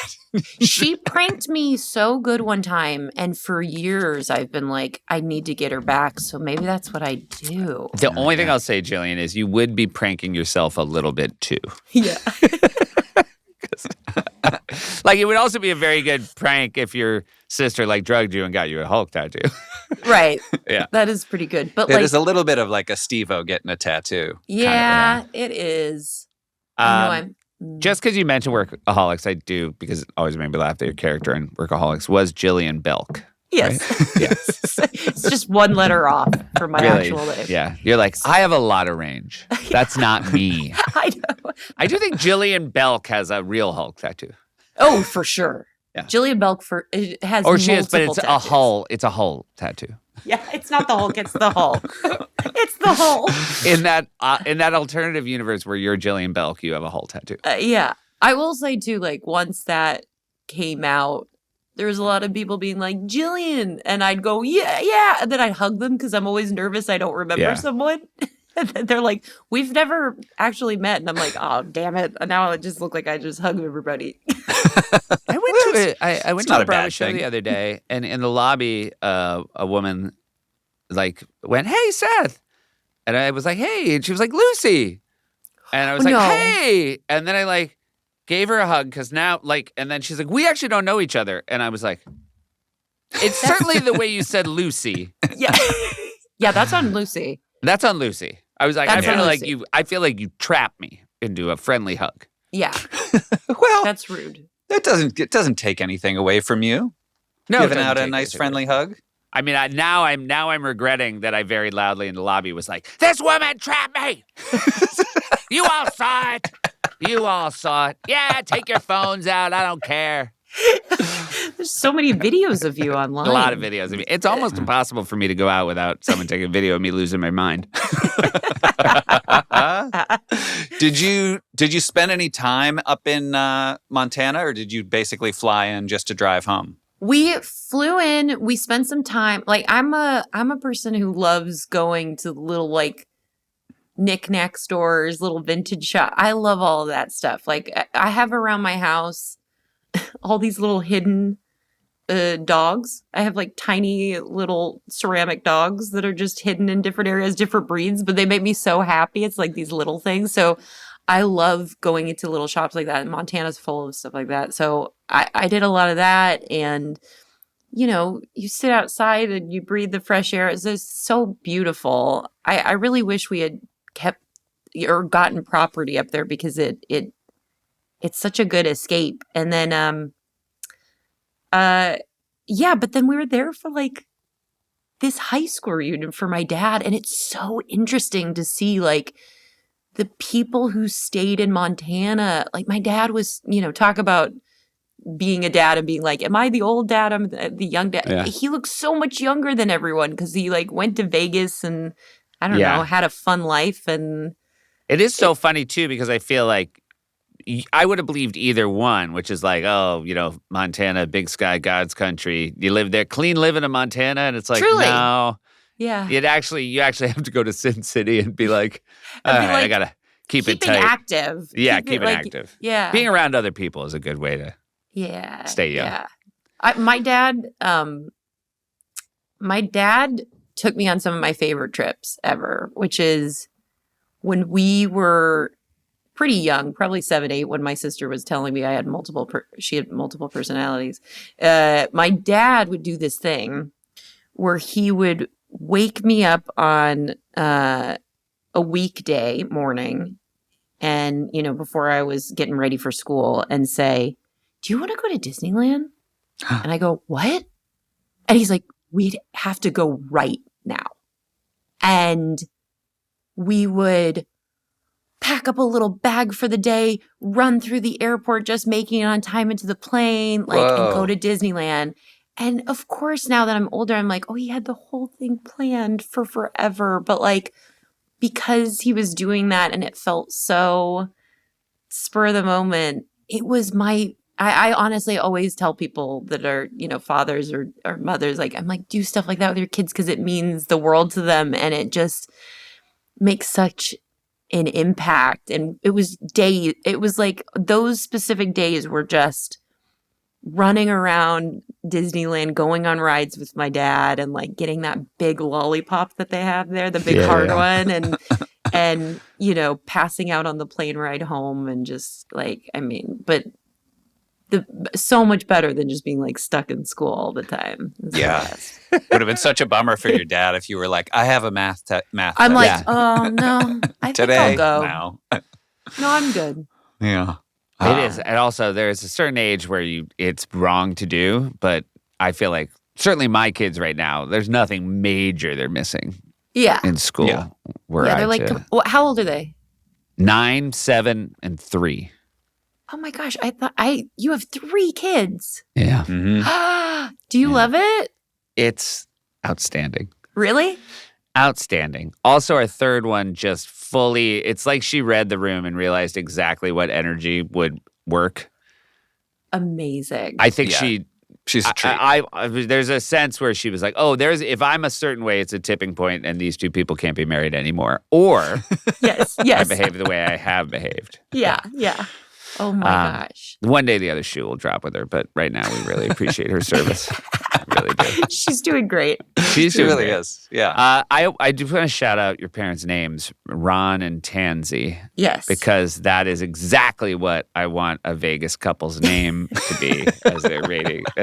S4: She pranked me so good one time, and for years I've been like, I need to get her back, so maybe that's what I do.
S1: The only thing I'll say, Jillian, is you would be pranking yourself a little bit too.
S4: Yeah.
S1: Like, it would also be a very good prank if your sister drugged you and got you a Hulk tattoo.
S4: Right.
S1: Yeah.
S4: That is pretty good. But
S2: It is a little bit of like a Steve-O getting a tattoo.
S4: yeah, it is.
S1: Just because you mentioned Workaholics, I do, because it always made me laugh that your character in Workaholics was Jillian Bell.
S4: Yes.
S1: Right?
S4: Yes. It's just one letter off from my actual name.
S1: Yeah. You're like, I have a lot of range. That's not me.
S4: I know.
S1: I do think Jillian Belk has a real Hulk tattoo.
S4: Oh, for sure.
S1: Yeah.
S4: Jillian Belk it has
S1: Or she is, but
S4: multiple
S1: it's
S4: tattoos.
S1: a Hull. It's a Hull tattoo.
S4: Yeah, it's not the Hulk, it's the Hulk. It's the Hulk.
S1: In that alternative universe where you're Jillian Belk, you have a Hull tattoo.
S4: Yeah. I will say too, once that came out, there was a lot of people being like, Jillian. And I'd go, yeah. And then I'd hug them because I'm always nervous I don't remember someone. And then they're like, we've never actually met. And I'm like, oh, damn it. And now it just looked like I just hugged everybody.
S1: I went to a Broadway show the other day, and in the lobby, a woman went, "Hey, Seth," and I was like, "Hey," and she was like, "Lucy," and I was like,
S4: No.
S1: "Hey," and then I gave her a hug because now and then she's like, "We actually don't know each other," and I was like, "It's certainly the way you said Lucy."
S4: Yeah. Yeah, that's on Lucy.
S1: That's on Lucy. I was like,
S4: That's on
S1: I feel like you trapped me into a friendly hug.
S4: Yeah.
S2: Well,
S4: That's rude.
S2: it doesn't take anything away from you.
S1: No,
S2: Giving
S1: it doesn't
S2: out a
S1: take
S2: nice
S1: anything
S2: friendly
S1: away.
S2: hug.
S1: I mean, now I'm regretting that I very loudly in the lobby was like, "This woman trapped me." You all saw it. You all saw it. Yeah, take your phones out. I don't care.
S4: There's so many videos of you online.
S1: A lot of videos of me. It's almost impossible for me to go out without someone taking a video of me losing my mind.
S2: Did you spend any time up in Montana, or did you basically fly in just to drive home?
S4: We flew in. We spent some time. I'm a person who loves going to little knick-knack stores, little vintage shop. I love all of that stuff. I have around my house all these little hidden dogs. I have tiny little ceramic dogs that are just hidden in different areas, different breeds, but they make me so happy. It's these little things. So I love going into little shops like that. Montana's full of stuff like that. So I did a lot of that. And you sit outside and you breathe the fresh air. It's just so beautiful. I really wish we had kept or gotten property up there because it's such a good escape. And then, but then we were there for like this high school reunion for my dad. And it's so interesting to see like the people who stayed in Montana. Like my dad was, talk about being a dad and being like, am I the old dad? I'm the young dad.
S1: Yeah.
S4: He looks so much younger than everyone because he like went to Vegas and I don't know, had a fun life. And
S1: it is so funny too, because I feel like I would have believed either one, which is like, oh, Montana, big sky, God's country. You live there, clean living in Montana. And it's like,
S4: Truly.
S1: no.
S4: Yeah.
S1: You actually have to go to Sin City and be like, all
S4: And be
S1: right,
S4: like,
S1: I got to keep it
S4: keeping
S1: tight.
S4: active.
S1: Yeah,
S4: Keep
S1: keep it
S4: like,
S1: active.
S4: Yeah.
S1: Being around other people is a good way to stay young.
S4: Yeah. My dad took me on some of my favorite trips ever, which is when we were pretty young, probably 7, 8, when my sister was telling me I had she had multiple personalities. My dad would do this thing where he would wake me up on a weekday morning and, before I was getting ready for school and say, do you want to go to Disneyland? And I go, what? And he's like, we'd have to go right now. And we would pack up a little bag for the day, run through the airport, just making it on time into the plane, and go to Disneyland. And of course, now that I'm older, I'm like, oh, he had the whole thing planned for forever. But like, because he was doing that and it felt so spur of the moment, it was I honestly always tell people that are, fathers or mothers, like, I'm like, do stuff like that with your kids because it means the world to them. And it just makes such an impact. And it was like those specific days were just running around Disneyland, going on rides with my dad and like getting that big lollipop that they have there, the big hard one. And, passing out on the plane ride home and just like, but so much better than just being like stuck in school all the time.
S2: Yeah. Would have been such a bummer for your dad if you were like, I have a math
S4: I'm
S2: test.
S4: like, oh no, I
S2: Today,
S4: think I'll go.
S2: now.
S4: No, I'm good.
S2: Yeah.
S1: It is. And also, there's a certain age where it's wrong to do, but I feel like certainly my kids right now, there's nothing major they're missing
S4: Yeah.
S1: in school.
S2: Yeah.
S4: They're like, how old are they?
S1: 9, 7, and 3.
S4: Oh my gosh, I thought you have 3 kids.
S1: Yeah.
S2: Mm-hmm.
S4: Do you love it?
S1: It's outstanding.
S4: Really?
S1: Outstanding. Also, our third one just fully, it's like she read the room and realized exactly what energy would work.
S4: Amazing.
S1: I think
S2: Yeah. She's a treat.
S1: I there's a sense where she was like, oh, if I'm a certain way, it's a tipping point and these two people can't be married anymore. Or
S4: Yes.
S1: I behave the way I have behaved.
S4: Yeah. Oh my gosh.
S1: One day the other shoe will drop with her, but right now we really appreciate her service. We really do.
S4: She's doing great.
S1: She's
S2: She
S1: doing
S2: really
S1: great.
S2: is. Yeah.
S1: I do want to shout out your parents' names, Ron and Tanzi,
S4: Yes.
S1: because that is exactly what I want a Vegas couple's name to be as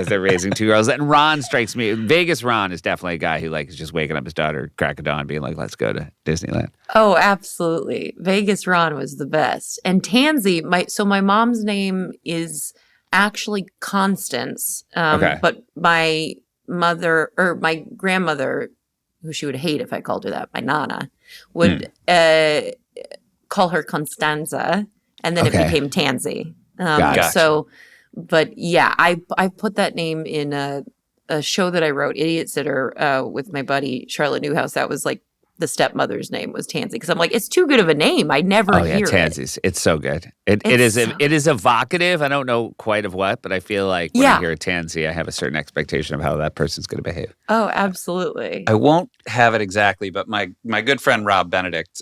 S1: they're raising 2 girls. And Ron strikes me. Vegas Ron is definitely a guy who is just waking up his daughter crack of dawn, being like, "Let's go to Disneyland."
S4: Oh, absolutely. Vegas Ron was the best. And Tanzi, my mom's name is actually Constance.
S1: Okay.
S4: But my mother or my grandmother, who she would hate if I called her that, my Nana, would call her Constanza, and then it
S1: Okay.
S4: became Tanzi.
S1: Gotcha.
S4: So, but yeah, I put that name in a show that I wrote, Idiot Sitter, with my buddy Charlotte Newhouse. That was like the stepmother's name was Tanzi because I'm like, it's too good of a name. I never
S1: Oh yeah,
S4: hear it.
S1: Tanzi's. It's so good. It is evocative. I don't know quite of what, but I feel like when I hear a Tanzi, I have a certain expectation of how that person's going to behave.
S4: Oh, absolutely.
S2: I won't have it exactly, but my good friend Rob Benedict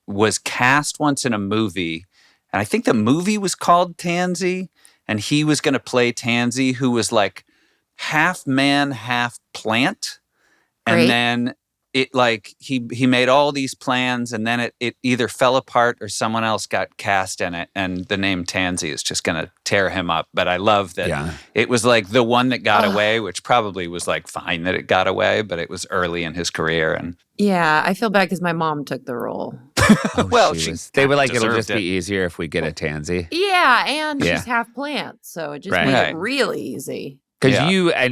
S2: was cast once in a movie, and I think the movie was called Tanzi, and he was going to play Tanzi, who was like half man, half plant, and
S4: Great.
S2: then it like he made all these plans and then it either fell apart or someone else got cast in it, and the name Tanzi is just going to tear him up. But I love that it was like the one that got away, which probably was like fine that it got away, but it was early in his career. And
S4: Yeah, I feel bad because my mom took the role.
S2: well,
S1: they were like, it'll
S2: deserved
S1: just be easier if we get a Tansy.
S4: Yeah, and
S1: Yeah.
S4: she's half plant, so it just
S1: Right.
S4: made
S2: Right.
S4: it really easy.
S1: Because
S2: Yeah.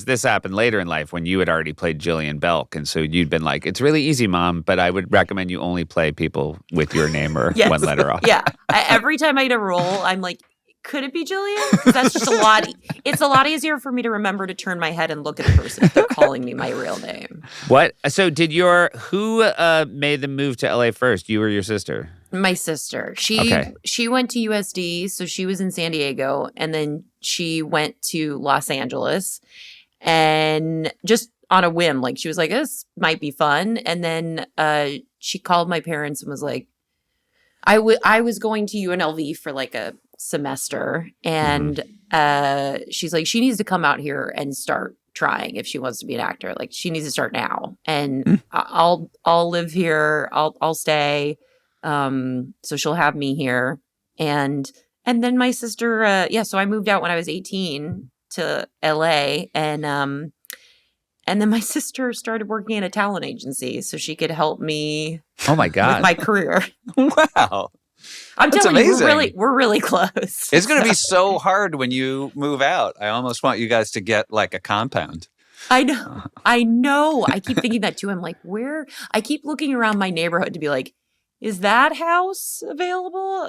S1: this happened later in life when you had already played Jillian Bell. And so you'd been like, it's really easy, Mom, but I would recommend you only play people with your name or
S4: Yes.
S1: one letter off.
S4: Yeah, every time I get a role, I'm like, could it be Jillian? 'Cause that's just a lot. It's a lot easier for me to remember to turn my head and look at the person if they're calling me my real name.
S1: What? So who made the move to LA first? You or your sister?
S4: My sister.
S1: Okay.
S4: She went to USD, so she was in San Diego, and then she went to Los Angeles, and just on a whim, like she was like, "This might be fun," and then she called my parents and was like, "I was going to UNLV for like a semester, and she's like, she needs to come out here and start trying if she wants to be an actor. Like she needs to start now, and I'll live here. I'll stay." So she'll have me here. And then my sister, so I moved out when I was 18 to LA, and then my sister started working at a talent agency so she could help me
S1: Oh my
S4: with
S1: God.
S4: my career.
S2: Wow.
S4: I'm
S2: That's
S4: telling you,
S2: amazing.
S4: we're really close.
S2: It's going to be so hard when you move out. I almost want you guys to get like a compound.
S4: I know. I keep thinking that too. I'm like, I keep looking around my neighborhood to be like, is that house available?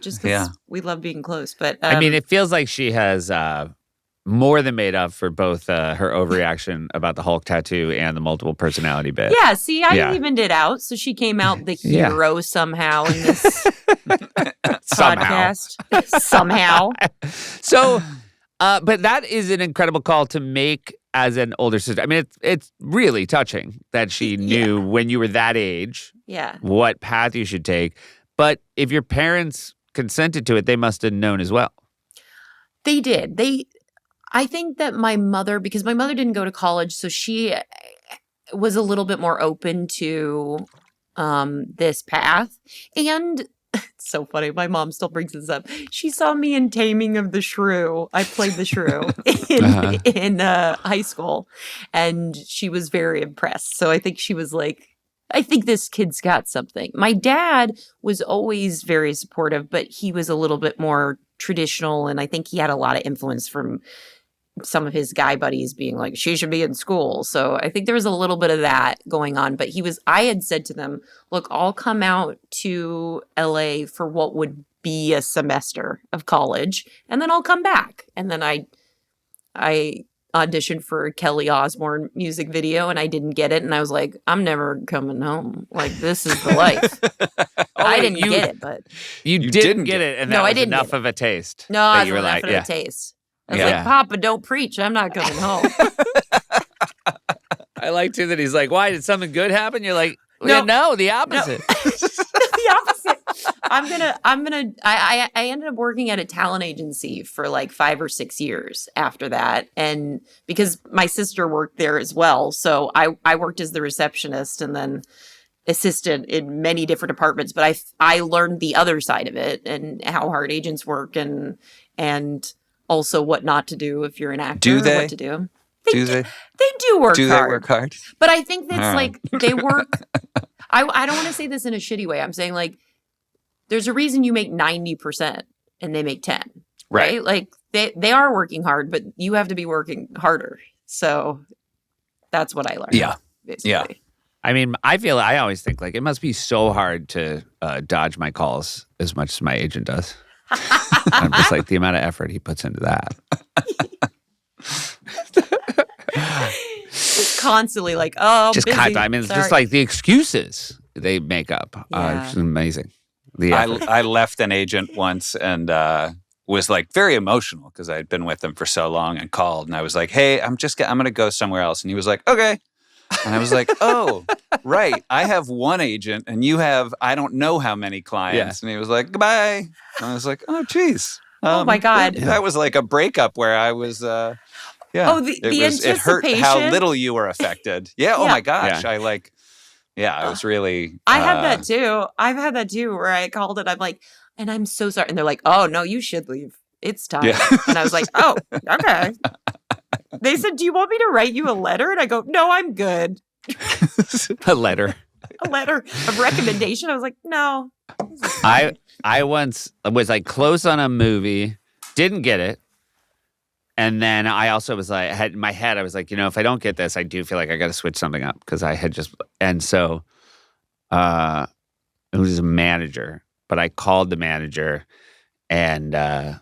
S4: Just because we love being close. But
S1: I mean, it feels like she has more than made up for both her overreaction about the Hulk tattoo and the multiple personality bit.
S4: yeah, see, I evened it out. So she came out the hero somehow in this podcast. Somehow.
S1: So, but that is an incredible call to make as an older sister. I mean, it's really touching that she knew when you were that age
S4: Yeah.
S1: what path you should take. But if your parents consented to it, they must have known as well.
S4: They did. I think that my mother, because my mother didn't go to college, so she was a little bit more open to this path. And it's so funny. My mom still brings this up. She saw me in Taming of the Shrew. I played the shrew in high school, and she was very impressed. So I think she was like, I think this kid's got something. My dad was always very supportive, but he was a little bit more traditional, and I think he had a lot of influence from some of his guy buddies being like, she should be in school. So I think there was a little bit of that going on. But I had said to them, look, I'll come out to LA for what would be a semester of college, and then I'll come back. And then I auditioned for a Kelly Osbourne music video, and I didn't get it. And I was like, I'm never coming home. Like, this is the life. I didn't get it, but
S1: You didn't get it, and that
S4: No, I
S1: was
S4: didn't
S1: enough
S4: get
S1: of a taste.
S4: no, I
S1: that
S4: was
S1: you were
S4: enough
S1: like,
S4: of a taste. I was
S1: Yeah.
S4: like, Papa, don't preach. I'm not coming home.
S1: I like too that he's like, why did something good happen? You're like,
S4: No.
S1: no, the opposite.
S4: The opposite. I ended up working at a talent agency for like 5 or 6 years after that. And because my sister worked there as well. So I worked as the receptionist and then assistant in many different departments. But I learned the other side of it and how hard agents work and also what not to do if you're an actor.
S2: Do they?
S4: What to do.
S2: Do they?
S4: They do work
S2: Do they
S4: hard.
S2: work hard?
S4: But I think that's
S2: All
S4: like they work. I don't want to say this in a shitty way. I'm saying like there's a reason you make 90% and they make 10. Right? Like they are working hard, but you have to be working harder. So that's what I learned.
S2: Yeah.
S4: Basically.
S2: Yeah.
S1: I mean, I always think like it must be so hard to dodge my calls as much as my agent does. I'm just like the amount of effort he puts into that.
S4: Just constantly like, oh,
S1: Just
S4: busy.
S1: I mean, it's just
S4: Sorry.
S1: like the excuses they make up.
S4: Yeah.
S1: It's amazing. The effort.
S2: I left an agent once and was like very emotional because I had been with him for so long and called and I was like, hey, I'm going to go somewhere else. And he was like, okay. And I was like, oh, right. I have one agent and you have, I don't know how many clients. And he was like, goodbye. And I was like, oh, geez.
S4: Oh my God.
S2: That was like a breakup where I was Yeah.
S4: Oh, the
S2: it hurt how
S4: anticipation.
S2: little you were affected. Yeah. Oh
S4: Yeah.
S2: my gosh. I was really.
S4: I had that too. I've had that too, where I called it. I'm like, and I'm so sorry. And they're like, oh, no, you should leave. It's time.
S2: Yeah.
S4: And I was like, oh, okay. They said, do you want me to write you a letter? And I go, no, I'm good.
S1: A letter.
S4: A letter of recommendation. I was like, no.
S1: I once was like close on a movie, didn't get it. And then I also was like, in my head, I was like, if I don't get this, I do feel like I got to switch something up because I had just, and so it was a manager, but I called the manager and I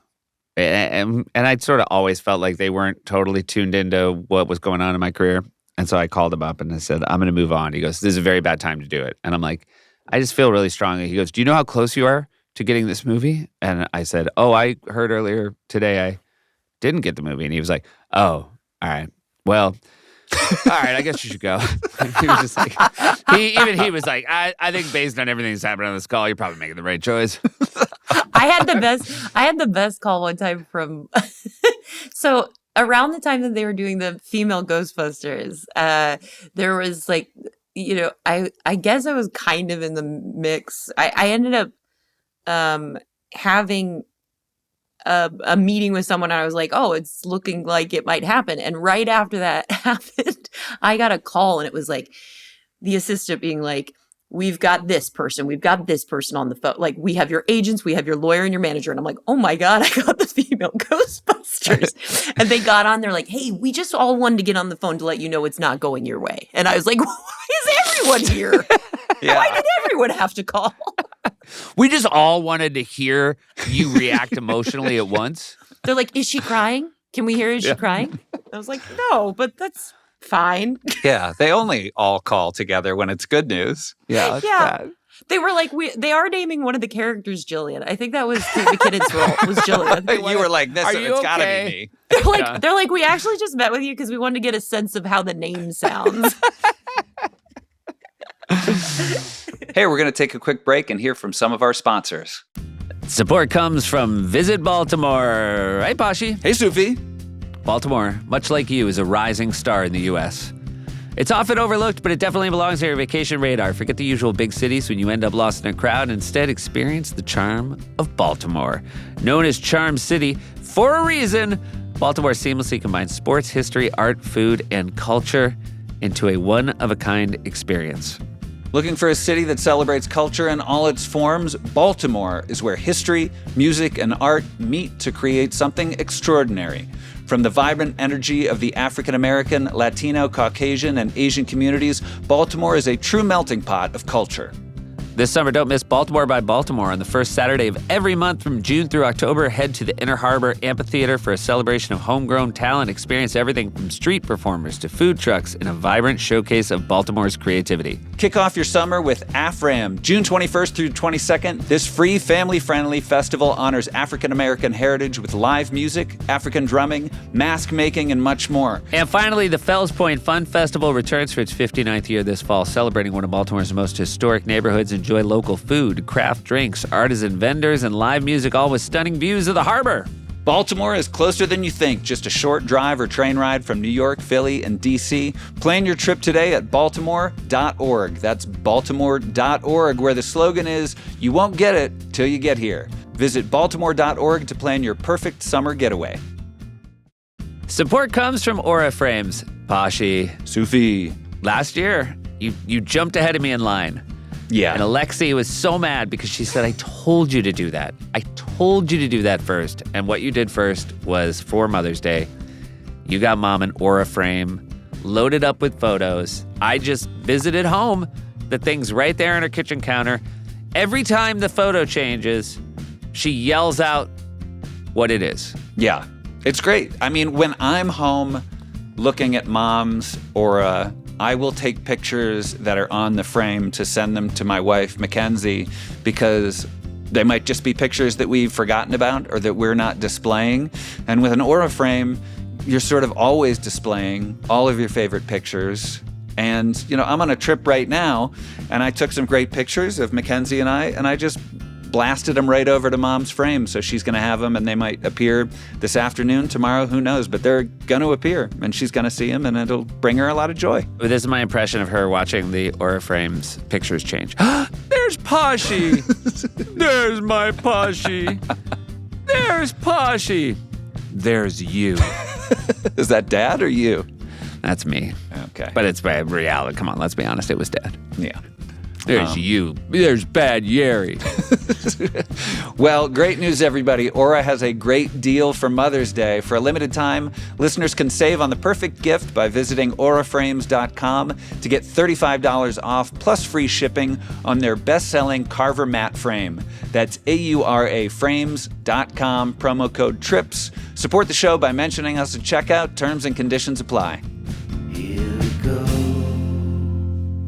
S1: sort of always felt like they weren't totally tuned into what was going on in my career. And so I called him up and I said, I'm going to move on. He goes, this is a very bad time to do it. And I'm like, I just feel really strongly. He goes, do you know how close you are to getting this movie? And I said, oh, I heard earlier today I didn't get the movie. And he was like, oh, all right. Well, all right, I guess you should go. He was just like, he was like, I think based on everything that's happened on this call, you're probably making the right choice.
S4: I had the best call one time from so around the time that they were doing the female Ghostbusters, there was like, I guess I was kind of in the mix. I ended up having a meeting with someone, and I was like, oh, it's looking like it might happen. And right after that happened, I got a call, and it was like the assistant being like, we've got this person on the phone. Like, we have your agents, we have your lawyer and your manager. And I'm like, oh my God, I got the female Ghostbusters. And they got on, they're like, hey, we just all wanted to get on the phone to let you know it's not going your way. And I was like, why is everyone here?
S2: Yeah.
S4: Why did everyone have to call?
S1: We just all wanted to hear you react emotionally at once.
S4: They're like, is she crying? Can we hear, is she crying? I was like, no, but that's fine.
S2: Yeah. They only all call together when it's good news.
S1: Yeah.
S4: Yeah. They were like, they are naming one of the characters Jillian. I think that was Kate McKinnon's role, was Jillian.
S2: You were like, this,
S1: Are you
S2: it's gotta
S1: okay?
S2: be me.
S4: They're like, we actually just met with you because we wanted to get a sense of how the name sounds.
S2: Hey, we're going to take a quick break and hear from some of our sponsors.
S1: Support comes from Visit Baltimore. Right, Pashi?
S2: Hey, Sufi.
S1: Baltimore, much like you, is a rising star in the U.S. It's often overlooked, but it definitely belongs on your vacation radar. Forget the usual big cities when you end up lost in a crowd and instead experience the charm of Baltimore. Known as Charm City for a reason, Baltimore seamlessly combines sports, history, art, food, and culture into a one-of-a-kind experience.
S2: Looking for a city that celebrates culture in all its forms? Baltimore is where history, music, and art meet to create something extraordinary. From the vibrant energy of the African American, Latino, Caucasian, and Asian communities, Baltimore is a true melting pot of culture.
S1: This summer, don't miss Baltimore by Baltimore on the first Saturday of every month from June through October. Head to the Inner Harbor Amphitheater for a celebration of homegrown talent. Experience everything from street performers to food trucks in a vibrant showcase of Baltimore's creativity.
S2: Kick off your summer with AFRAM, June 21st through 22nd. This free, family-friendly festival honors African American heritage with live music, African drumming, mask making, and much more.
S1: And finally, the Fells Point Fun Festival returns for its 59th year this fall, celebrating one of Baltimore's most historic neighborhoods. Enjoy local food, craft drinks, artisan vendors, and live music, all with stunning views of the harbor.
S2: Baltimore is closer than you think, just a short drive or train ride from New York, Philly, and D.C. Plan your trip today at baltimore.org. That's baltimore.org, where the slogan is, you won't get it till you get here. Visit baltimore.org to plan your perfect summer getaway.
S1: Support comes from Aura Frames. Pashi,
S2: Sufi.
S1: last year, you jumped ahead of me in line.
S2: Yeah.
S1: And Alexi was so mad because she said, I told you to do that. I told you to do that first. And what you did first was for Mother's Day, you got Mom an Aura frame, loaded up with photos. I just visited home. The thing's right there on her kitchen counter. Every time the photo changes, she yells out what it is.
S2: Yeah. It's great. I mean, when I'm home looking at Mom's Aura, I will take pictures that are on the frame to send them to my wife, Mackenzie, because they might just be pictures that we've forgotten about or that we're not displaying. And with an Aura frame, you're sort of always displaying all of your favorite pictures. And, I'm on a trip right now, and I took some great pictures of Mackenzie and I just blasted them right over to Mom's frame. So she's going to have them, and they might appear this afternoon, tomorrow, who knows? But they're going to appear, and she's going to see them, and it'll bring her a lot of joy.
S1: This is my impression of her watching the Aura Frames pictures change. There's Poshy. There's my Poshy. There's Poshy. There's you.
S2: Is that Dad or you?
S1: That's me.
S2: Okay.
S1: But it's bad reality. Come on, let's be honest. It was Dad.
S2: Yeah.
S1: There's you. There's Bad Yeri.
S2: Well, great news, everybody. Aura has a great deal for Mother's Day. For a limited time, listeners can save on the perfect gift by visiting auraframes.com to get $35 off plus free shipping on their best-selling Carver matte frame. That's auraframes.com, promo code TRIPS. Support the show by mentioning us at checkout. Terms and conditions apply.
S3: Here we go.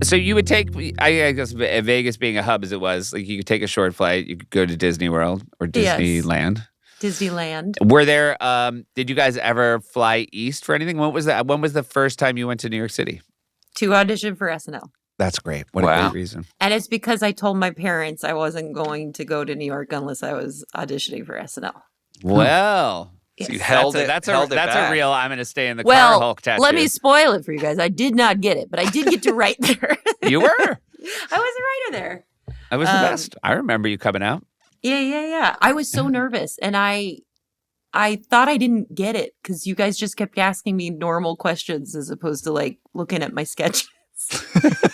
S1: So you would take, I guess, Vegas being a hub as it was, like you could take a short flight, you could go to Disney World or
S4: Yes.
S1: Disneyland.
S4: Disneyland.
S1: Were there, did you guys ever fly east for anything? When was the first time you went to New York City?
S4: To audition for SNL.
S1: That's great. What a
S2: Wow.
S1: great reason.
S4: And it's because I told my parents I wasn't going to go to New York unless I was auditioning for SNL.
S1: Well,
S2: So you
S4: Yes.
S2: held it.
S1: that's
S2: held it
S1: a
S2: back.
S1: real, I'm going to stay in the car
S4: Well,
S1: Hulk tattoo.
S4: let me spoil it for you guys. I did not get it, but I did get to write there.
S1: You were.
S4: I was a writer there.
S1: I was the best. I remember you coming out.
S4: Yeah. I was so nervous, and I thought I didn't get it because you guys just kept asking me normal questions as opposed to like looking at my sketches. I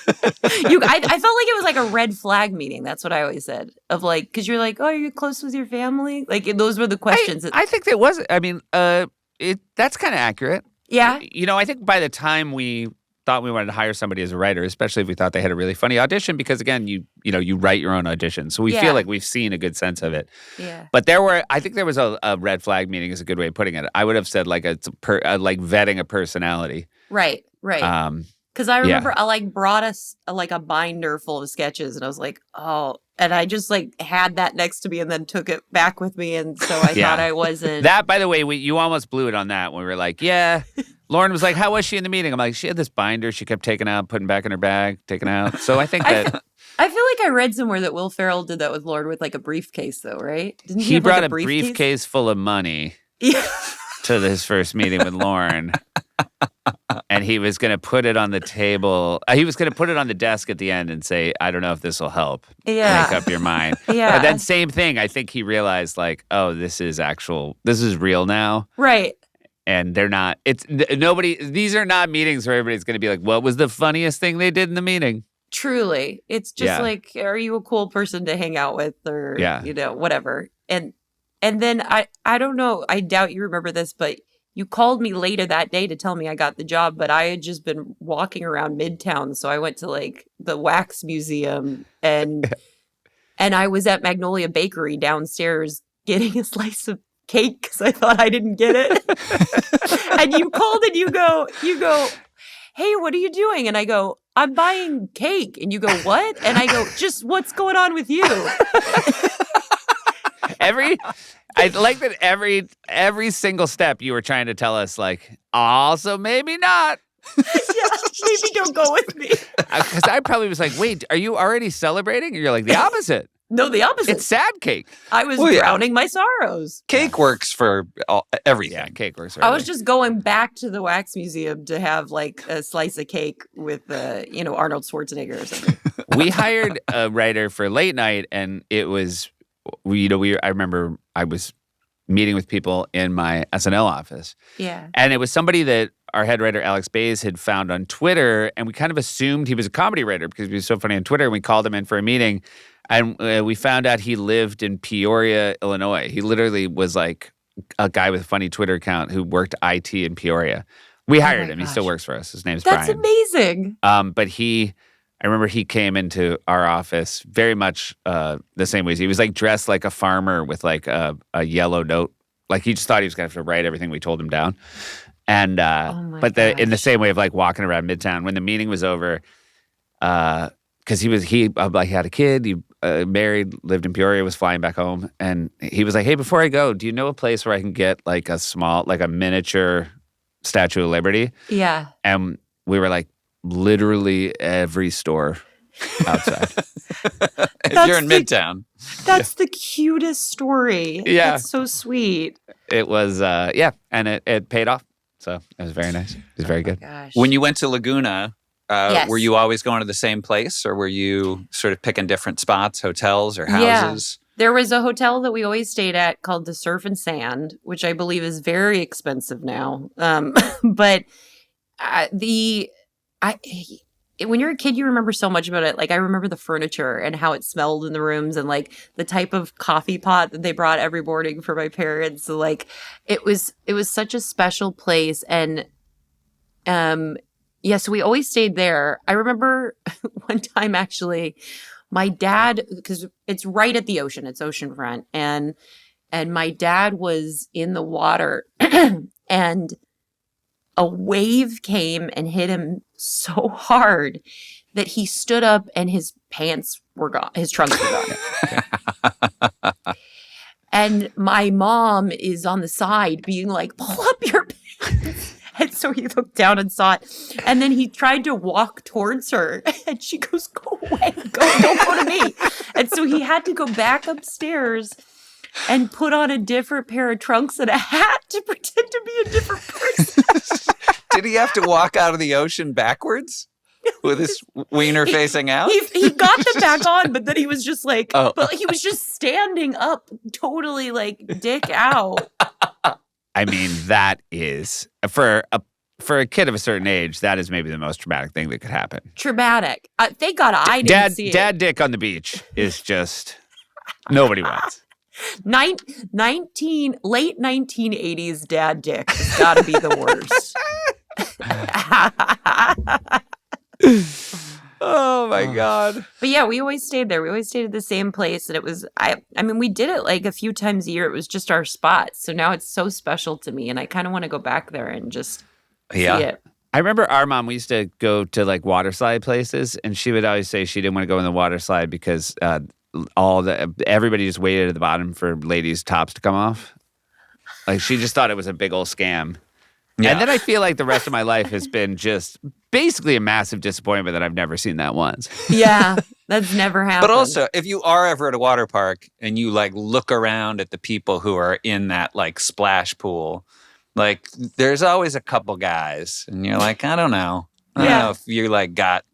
S4: felt like it was like a red flag meeting. That's what I always said. Of like, because you're like, oh, are you close with your family? Like those were the questions.
S1: I think that was, I mean, that's kind of accurate.
S4: Yeah.
S1: You know, I think by the time we thought we wanted to hire somebody as a writer, especially if we thought they had a really funny audition, because again, you write your own audition. So we
S4: Yeah.
S1: feel like we've seen a good sense of it.
S4: Yeah.
S1: But I think there was a red flag meeting is a good way of putting it. I would have said like like vetting a personality.
S4: Right. Because I
S1: Yeah.
S4: remember I like brought us a binder full of sketches, and I was like, oh, and I just like had that next to me and then took it back with me, and so I
S1: Yeah.
S4: thought I wasn't.
S1: That, by the way, you almost blew it on that when we were like, yeah. Lauren was like, how was she in the meeting? I'm like, she had this binder she kept taking out, putting back in her bag, taking out. So I think that
S4: I feel like I read somewhere that Will Ferrell did that with Lord with like a briefcase, though, right? Didn't
S1: he
S4: have, like,
S1: brought a briefcase full of money
S4: Yeah.
S1: to his first meeting with Lauren. And he was going to put it on the table. He was going to put it on the desk at the end and say, I don't know if this will help
S4: Yeah.
S1: make up your mind.
S4: Yeah.
S1: But then same thing. I think he realized like, oh, this is real now.
S4: Right.
S1: And they're not, these are not meetings where everybody's going to be like, what was the funniest thing they did in the meeting?
S4: Truly. It's just
S1: Yeah.
S4: like, are you a cool person to hang out with or,
S1: Yeah.
S4: whatever. And then I don't know, I doubt you remember this, but you called me later that day to tell me I got the job, but I had just been walking around Midtown. So I went to like the Wax Museum and I was at Magnolia Bakery downstairs getting a slice of cake because I thought I didn't get it. And you called and you go, hey, what are you doing? And I go, I'm buying cake. And you go, what? And I go, just what's going on with you?
S1: I like that every single step you were trying to tell us, like, also maybe not.
S4: Yeah, maybe don't go with me.
S1: Because I probably was like, wait, are you already celebrating? And you're like, the opposite.
S4: No, the opposite.
S1: It's sad cake.
S4: I was
S2: Well, yeah.
S4: drowning my sorrows.
S2: Cake works for everything.
S1: Yeah, cake works.
S4: I was just going back to the Wax Museum to have like a slice of cake with, Arnold Schwarzenegger or something.
S1: We hired a writer for late night, and it was, I remember I was meeting with people in my SNL office.
S4: Yeah.
S1: And it was somebody that our head writer, Alex Bays, had found on Twitter. And we kind of assumed he was a comedy writer because he was so funny on Twitter. And we called him in for a meeting. And we found out he lived in Peoria, Illinois. He literally was like a guy with a funny Twitter account who worked IT in Peoria. We hired him. He still
S4: gosh.
S1: works for us. His name's
S4: That's
S1: Brian.
S4: amazing.
S1: But I remember he came into our office very much the same way. He was like dressed like a farmer with like a yellow note. Like he just thought he was going to have to write everything we told him down. And in the same way of like walking around Midtown when the meeting was over, because he had a kid, he married, lived in Peoria, was flying back home, and he was like, "Hey, before I go, do you know a place where I can get like a miniature Statue of Liberty?"
S4: Yeah.
S1: And we were like, literally every store outside.
S2: If you're in Midtown.
S4: That's the cutest story.
S1: Yeah.
S4: That's so sweet.
S1: It was, and it paid off. So it was very nice. It was very good.
S4: Gosh.
S2: When you went to Laguna,
S4: Yes.
S2: were you always going to the same place, or were you sort of picking different spots, hotels or houses?
S4: There was a hotel that we always stayed at called the Surf and Sand, which I believe is very expensive now. But when you're a kid, you remember so much about it. Like I remember the furniture and how it smelled in the rooms, and like the type of coffee pot that they brought every morning for my parents. So like it was such a special place, and so we always stayed there. I remember one time actually. My dad, because it's right at the ocean, it's oceanfront, and my dad was in the water, and a wave came and hit him so hard that he stood up and his pants were gone, his trunks were gone. And my mom is on the side being like, "Pull up your pants." And so he looked down and saw it. And then he tried to walk towards her. And she goes, "Go away. Don't go to me." And so he had to go back upstairs and put on a different pair of trunks and a hat to pretend to be a different person.
S2: Did he have to walk out of the ocean backwards with his wiener facing out?
S4: He got them back on, but then he was just like,
S2: Oh.
S4: but he was just standing up, totally like dick out.
S1: I mean, that is for a kid of a certain age, that is maybe the most traumatic thing that could happen.
S4: Traumatic. Thank God I didn't see it.
S1: Dad dick on the beach is just nobody wants.
S4: Late 1980s dad dick has got to be the worst.
S2: Oh my God.
S4: But yeah, we always stayed there. We always stayed at the same place. And it was, I mean, we did it like a few times a year. It was just our spot. So now it's so special to me. And I kind of want to go back there and just see it.
S1: I remember our mom, we used to go to like water slide places, and she would always say she didn't want to go in the water slide because everybody just waited at the bottom for ladies' tops to come off. Like she just thought it was a big old scam.
S2: Yeah.
S1: And then I feel like the rest of my life has been just basically a massive disappointment that I've never seen that once.
S4: Yeah, that's never happened.
S2: But also, if you are ever at a water park and you like look around at the people who are in that like splash pool, like there's always a couple guys, and you're like, I don't know. I don't know if you like got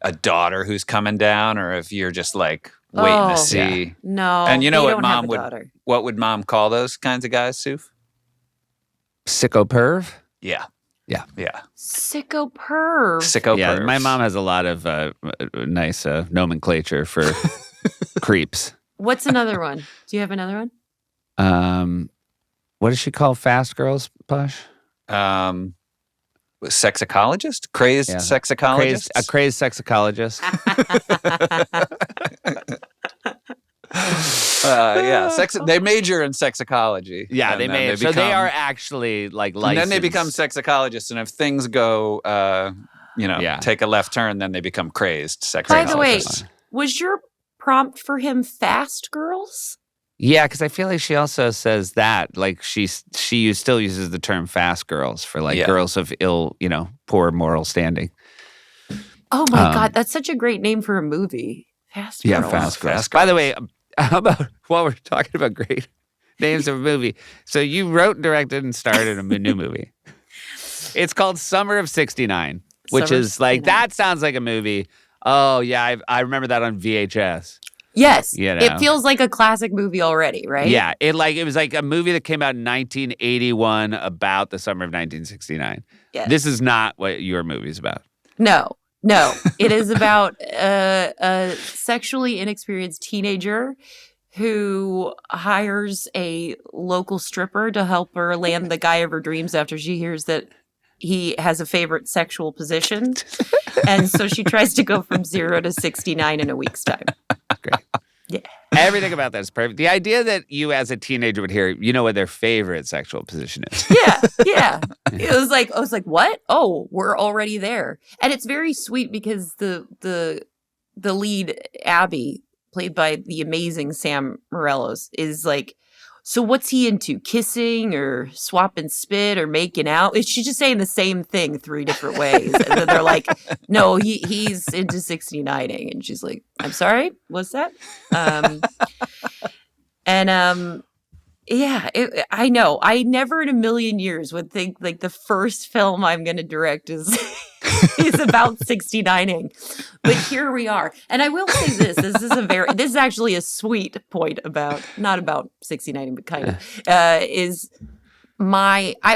S2: a daughter who's coming down, or if you're just like waiting to see.
S1: Yeah.
S4: No.
S2: And you know
S4: they
S2: what
S4: don't have
S2: mom
S4: a
S2: would?
S4: daughter.
S2: What would mom call those kinds of guys, Suf?
S1: Sicko perv?
S2: Yeah.
S1: Yeah.
S2: Yeah.
S4: Sicko perv.
S2: Sicko
S1: Yeah,
S2: pervs.
S1: my mom has a lot of nice nomenclature for creeps.
S4: What's another one? Do you have another one?
S1: What does she call fast girls, Posh?
S2: Sexologist? Crazed
S1: Yeah.
S2: sexologist?
S1: A crazed sexologist.
S2: They major in sexology.
S1: Yeah,
S2: and
S1: they
S2: then
S1: may. So they are actually like
S2: And
S1: licensed.
S2: then they become sexologists, and if things go, take a left turn, then they become crazed sexologists.
S4: By the way, was your prompt for him fast girls?
S1: Yeah, because I feel like she also says that, like she still uses the term fast girls for like girls of ill, poor moral standing.
S4: Oh my God, that's such a great name for a movie. Fast girls.
S1: Yeah, fast girls. By the way, how about while we're talking about great names of a movie? So you wrote, directed, and starred in a new movie. It's called Summer of '69, which
S4: Summer of
S1: is like
S4: 69.
S1: that sounds like a movie. Oh yeah, I remember that on VHS.
S4: Yes.
S1: You know.
S4: It feels like a classic movie already, right?
S1: Yeah, it was like a movie that came out in 1981 about the summer of 1969.
S4: Yes.
S1: This is not what your movie's about.
S4: No. It is about a sexually inexperienced teenager who hires a local stripper to help her land the guy of her dreams after she hears that he has a favorite sexual position. And so she tries to go from 0 to 69 in a week's time.
S1: Great.
S4: Yeah.
S1: Everything about that is perfect. The idea that you as a teenager would hear, what their favorite sexual position is.
S4: Yeah. I was like, what? Oh, we're already there. And it's very sweet because the lead, Abby, played by the amazing Sam Morellos, is like so what's he into? Kissing or swapping spit or making out? She's just saying the same thing 3 different ways. And then they're like, no, he's into 69ing. And she's like, I'm sorry, what's that? Yeah, I know. I never in a million years would think like the first film I'm going to direct is about 69ing. But here we are. And I will say this. This is actually a sweet point about, not about 69ing, but kind of, I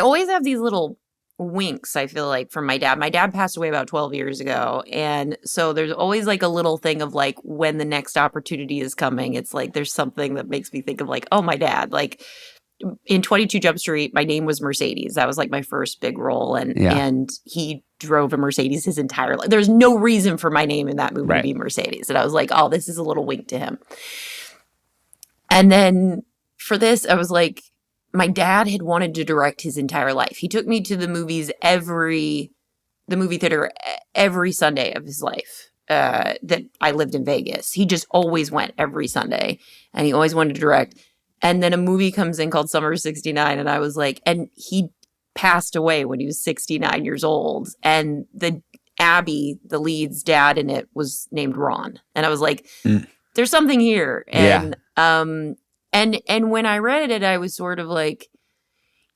S4: always have these little winks, I feel like, from my dad. My dad passed away about 12 years ago. And so there's always like a little thing of like when the next opportunity is coming, it's like there's something that makes me think of like, oh, my dad. Like in 22 Jump Street, my name was Mercedes. That was like my first big role. And he drove a Mercedes his entire life. There's no reason for my name in that movie to be Mercedes. And I was like, oh, this is a little wink to him. And then for this, I was like, my dad had wanted to direct his entire life. He took me to the movie theater every Sunday of his life that I lived in Vegas. He just always went every Sunday and he always wanted to direct. And then a movie comes in called Summer of 69. And I was like, and he passed away when he was 69 years old. And Abby, the lead's dad in it, was named Ron. And I was like, there's something here. And, And when I read it, I was sort of like,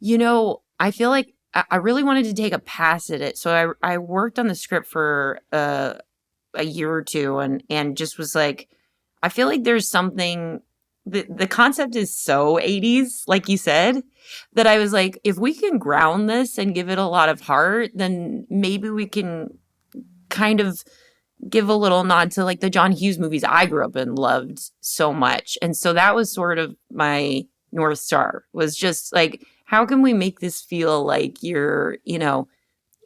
S4: I feel like I really wanted to take a pass at it. So I worked on the script for a year or two and just was like, I feel like there's something, the concept is so 80s, like you said, that I was like, if we can ground this and give it a lot of heart, then maybe we can kind of give a little nod to like the John Hughes movies I grew up and loved so much. And so that was sort of my North Star, was just like, how can we make this feel like you're,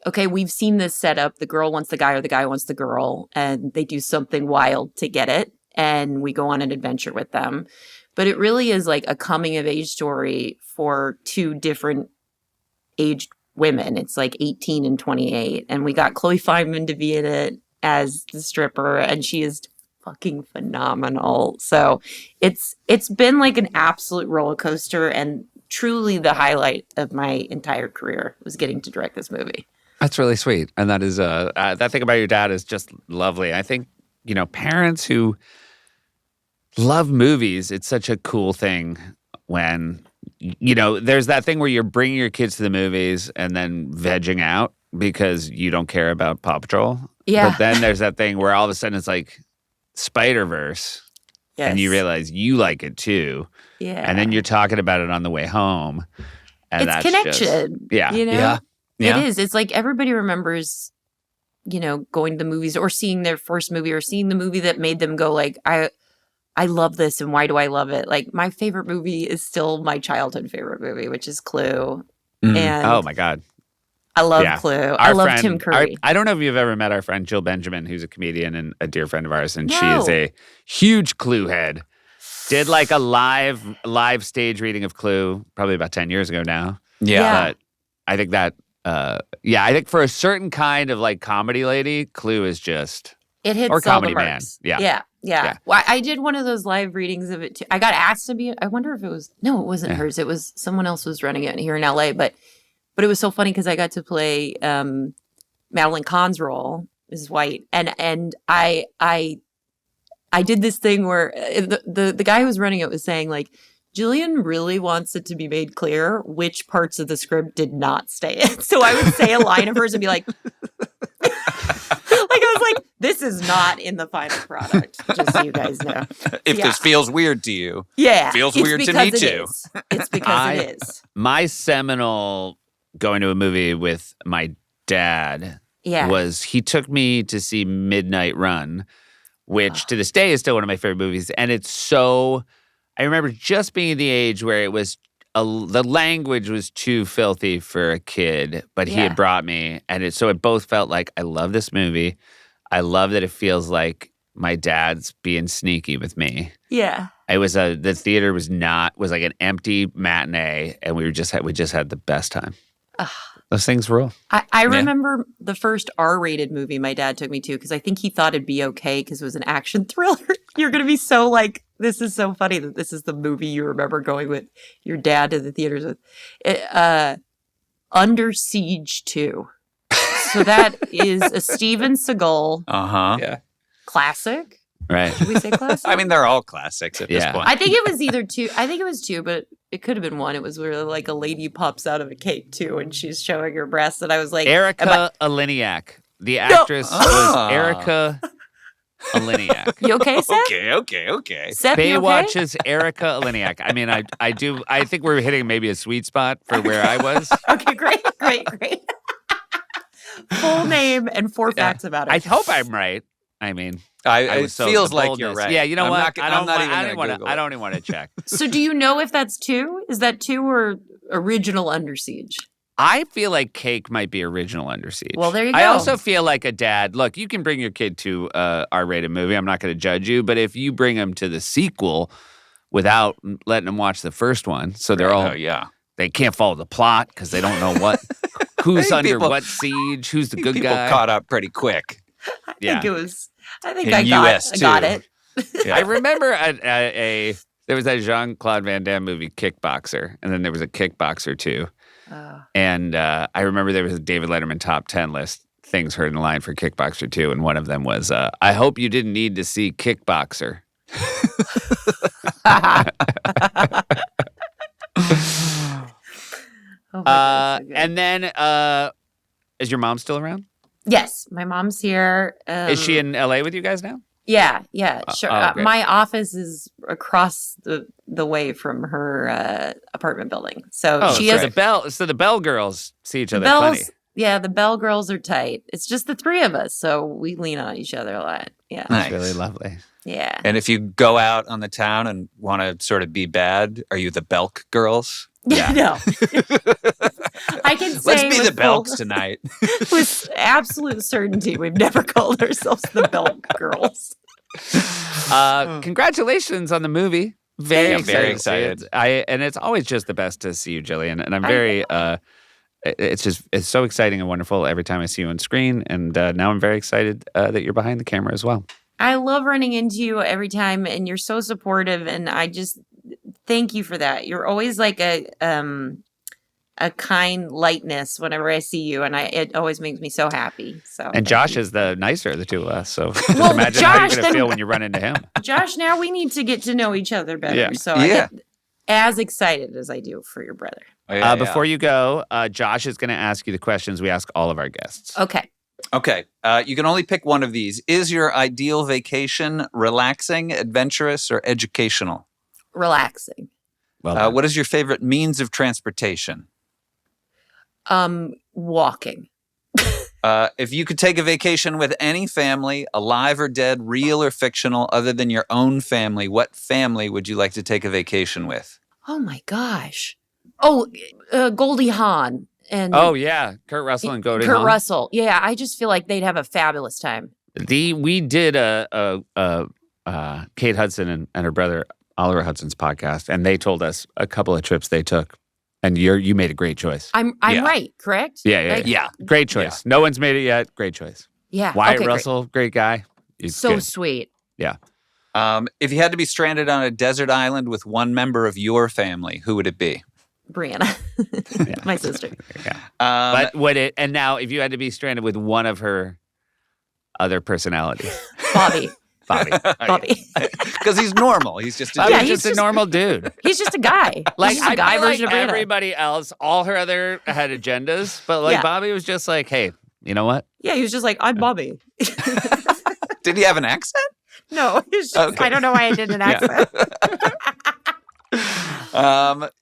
S4: okay, we've seen this set up. The girl wants the guy or the guy wants the girl, and they do something wild to get it. And we go on an adventure with them. But it really is like a coming of age story for 2 different aged women. It's like 18 and 28. And we got Chloe Fineman to be in it as the stripper, and she is fucking phenomenal. So it's been like an absolute roller coaster, and truly the highlight of my entire career was getting to direct this movie.
S1: That's really sweet. And that is that thing about your dad is just lovely. I think, parents who love movies, it's such a cool thing when, there's that thing where you're bringing your kids to the movies and then vegging out because you don't care about Paw Patrol. Yeah. But then there's that thing where all of a sudden it's like Spider-Verse. Yes. And you realize you like it too. Yeah. And then you're talking about it on the way home. And
S4: it's connection.
S1: Yeah.
S4: It is. It's like everybody remembers, going to the movies or seeing their first movie or seeing the movie that made them go like, I love this, and why do I love it? Like, my favorite movie is still my childhood favorite movie, which is Clue. And
S1: oh my God.
S4: I love Clue. I love Tim Curry.
S1: I don't know if you've ever met our friend Jill Benjamin, who's a comedian and a dear friend of ours, and she is a huge Clue head. Did like a live stage reading of Clue probably about 10 years ago now. Yeah. But I think that, I think for a certain kind of like comedy lady, Clue is just...
S4: It hits
S1: or
S4: all
S1: comedy
S4: the marks.
S1: Man.
S4: Yeah. Well, I did one of those live readings of it too. I got asked to be, I wonder if it was, no, it wasn't hers. It was someone else was running it here in LA, but it was so funny because I got to play Madeline Kahn's role, Mrs. White, and I did this thing where the guy who was running it was saying like, Jillian really wants it to be made clear which parts of the script did not stay in. So I would say a line of hers and be like, I was like, this is not in the final product, just so you guys know.
S2: If this feels weird to you, feels weird to me too.
S4: It's because it is.
S1: My seminal going to a movie with my dad was he took me to see Midnight Run, which to this day is still one of my favorite movies. And it's so, I remember just being at the age where it was, the language was too filthy for a kid, but he had brought me. And so it both felt like, I love this movie. I love that it feels like my dad's being sneaky with me.
S4: Yeah.
S1: It was the theater was like an empty matinee, and we just had the best time. Those things rule.
S4: I remember the first R-rated movie my dad took me to because I think he thought it'd be okay because it was an action thriller. You're going to be so like, this is so funny that this is the movie you remember going with your dad to the theaters with. Under Siege 2. So that is a Steven Seagal
S2: Yeah.
S4: classic.
S1: Right.
S4: Should we say classic?
S2: I mean, they're all classics at this
S1: Yeah.
S2: point.
S4: I think it was either two. I think it was two, but it could have been one. It was where like a lady pops out of a cake too, and she's showing her breasts. And I was like,
S1: Erica Aliniak. The actress was
S2: Ah.
S1: Erica Aliniak.
S4: "You okay, Seth?
S2: Okay.
S4: Seth, you okay?"
S1: Baywatch's Erica Aliniak. I mean, I think we're hitting maybe a sweet spot for where I was.
S4: Okay, great. Full name and 4 facts about
S1: I
S4: it.
S1: hope I'm right. I mean,
S2: It
S1: was so-
S2: feels
S1: the
S2: like
S1: boldness.
S2: you're right.
S1: Yeah, you know
S2: I'm
S1: what?
S2: Not, I'm not even going to Google
S1: I don't even want to check.
S4: So, do you know if that's 2? Is that 2 or original Under Siege?
S1: I feel like Cake might be original Under Siege.
S4: Well, there you
S1: I
S4: go.
S1: also feel like a dad. Look, you can bring your kid to a R-rated movie. I'm not going to judge you, but if you bring them to the sequel without letting them watch the first one, so they're all they can't follow the plot because they don't know who's
S2: think
S1: under
S2: people-
S1: what siege, who's the good
S2: People
S1: guy.
S2: caught up pretty quick.
S4: I think
S2: In
S4: I
S2: US
S4: got
S2: too.
S4: it.
S2: Yeah.
S1: I remember there was that Jean-Claude Van Damme movie, Kickboxer, and then there was a Kickboxer 2. And I remember there was a David Letterman top 10 list, things heard in line for Kickboxer 2, and one of them was, I hope you didn't need to see Kickboxer.
S4: Oh my God, so good.
S1: And then, is your mom still around?
S4: Yes, my mom's here.
S1: Is she in LA with you guys now?
S4: Yeah, sure.
S1: great.
S4: My office is across the way from her apartment building. So she has
S1: the Bell girls see each other
S4: Bells.
S1: plenty.
S4: Yeah, the Bell girls are tight. It's just the 3 of us, so we lean on each other a lot. Yeah,
S2: Nice.
S1: It's really lovely.
S4: yeah.
S2: And if you go out on the town and want to sort of be bad, are you the Belk girls?
S4: No, I can say
S2: Let's be the
S4: with
S2: Belks tonight.
S4: with absolute certainty, we've never called ourselves the Belk girls.
S1: Congratulations on the movie. Very
S2: Yeah,
S1: excited.
S2: very
S1: to see it.
S2: excited.
S1: And it's always just the best to see you, Jillian. And I'm very it's so exciting and wonderful every time I see you on screen. And now I'm very excited that you're behind the camera as well.
S4: I love running into you every time, and you're so supportive, and I just thank you for that. You're always like a kind lightness whenever I see you, and it always makes me so happy. So,
S1: And Josh is the nicer of the two of us. So just imagine how you're
S4: Josh,
S1: going to
S4: then-
S1: feel when you run into him.
S4: Josh, now we need to get to know each other better.
S1: Yeah.
S4: So I
S2: Yeah.
S4: get as excited as I do for your brother.
S1: Before you go, Josh is going to ask you the questions we ask all of our guests.
S4: Okay.
S2: Okay. You can only pick one of these. Is your ideal vacation relaxing, adventurous, or educational?
S4: Relaxing.
S1: Well,
S2: What is your favorite means of transportation?
S4: Walking.
S2: If you could take a vacation with any family, alive or dead, real or fictional, other than your own family, what family would you like to take a vacation with?
S4: Oh my gosh. Oh, Goldie Hawn and
S1: oh, yeah. Kurt Russell and Goldie
S4: Kurt
S1: Hawn.
S4: Russell. Yeah, I just feel like they'd have a fabulous time.
S1: We did Kate Hudson and her brother Oliver Hudson's podcast, and they told us a couple of trips they took, and you made a great choice.
S4: I'm
S2: Yeah.
S4: right, correct?
S1: Yeah,
S4: Like-
S2: Yeah.
S1: Great choice. No one's made it yet. Great choice.
S4: Yeah.
S1: Wyatt
S4: okay,
S1: Russell, great guy.
S4: Great.
S1: He's
S4: So
S1: good.
S4: sweet.
S2: If you had to be stranded on a desert island with one member of your family, who would it be?
S4: Brianna, my sister.
S1: Yeah.
S2: Um,
S1: But would it? And now, if you had to be stranded with one of her other personalities,
S4: Bobby.
S1: Bobby.
S4: Bobby.
S2: Because he's normal. He's just a
S1: Bobby's
S4: Yeah,
S2: dude.
S1: just a normal dude.
S4: He's just a guy.
S1: Like
S4: He's just
S1: I
S4: a guy
S1: feel like
S4: version of Brianna.
S1: everybody else, all her other had agendas, but like
S4: Yeah.
S1: Bobby was just like, hey, you know what?
S4: Yeah, he was just like, I'm Bobby.
S2: Did he have an accent?
S4: No, he's just,
S2: Okay.
S4: I don't know why I did an accent.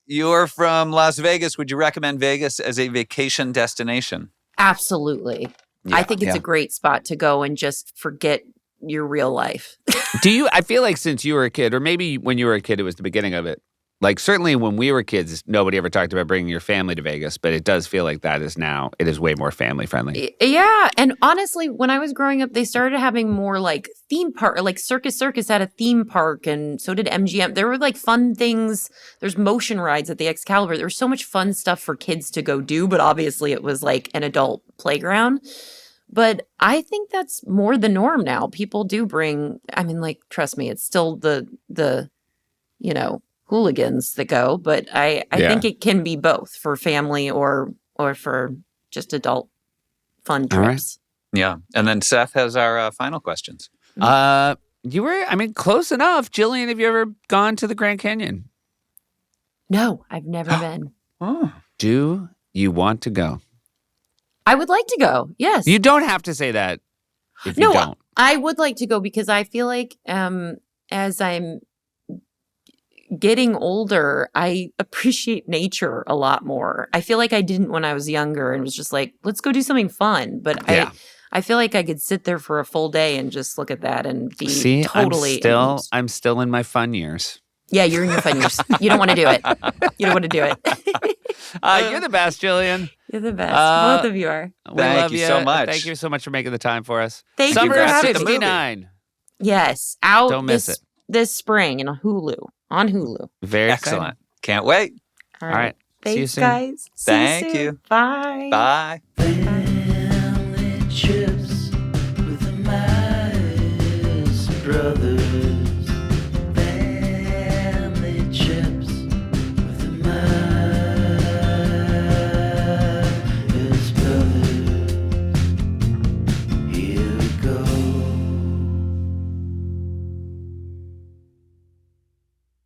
S2: You're from Las Vegas. Would you recommend Vegas as a vacation destination?
S4: Absolutely. I think it's a great spot to go and just forget your real life.
S1: Do you? I feel like since you were a kid, or maybe when you were a kid, it was the beginning of it. Like certainly when we were kids, nobody ever talked about bringing your family to Vegas, but it does feel like that is now, it is way more family friendly.
S4: Yeah. And honestly, when I was growing up, they started having more like theme park, like Circus had a theme park, and so did MGM. There were like fun things. There's motion rides at the Excalibur. There was so much fun stuff for kids to go do, but obviously it was like an adult playground. But I think that's more the norm now. People do bring, I mean, like, trust me, it's still the hooligans that go, but I think it can be both for family or for just adult fun
S1: All right.
S4: trips.
S2: Yeah. And then Seth has our final questions.
S1: You were, I mean, close enough. Jillian, have you ever gone to the Grand Canyon?
S4: No, I've never been.
S2: Oh.
S1: Do you want to go?
S4: I would like to go. Yes.
S1: You don't have to say that if you
S4: No,
S1: don't.
S4: I would like to go because I feel like as I'm getting older, I appreciate nature a lot more. I feel like I didn't when I was younger and was just like, let's go do something fun. But
S1: Yeah.
S4: I feel like I could sit there for a full day and just look at that and be
S1: See,
S4: totally
S1: I'm still in my fun years.
S4: Yeah, you're in your fun years. You don't want to do it. You don't want to do it.
S1: You're the best, Jillian.
S4: You're the best. Both of you are.
S1: We
S2: Thank
S1: love
S2: you so much.
S1: Thank you so much for making the time for us.
S4: Thank
S1: Summer
S4: you for
S1: of
S4: having me.
S1: 69.
S4: Yes, out
S1: Don't miss it.
S4: this spring in Hulu. On Hulu.
S1: Very
S2: Excellent. Can't wait.
S1: All right. See you
S4: Thanks,
S1: soon.
S4: guys. See
S2: Thank
S4: soon.
S2: you.
S4: Bye.
S2: Bye.
S3: Family trips with the Meyers brothers.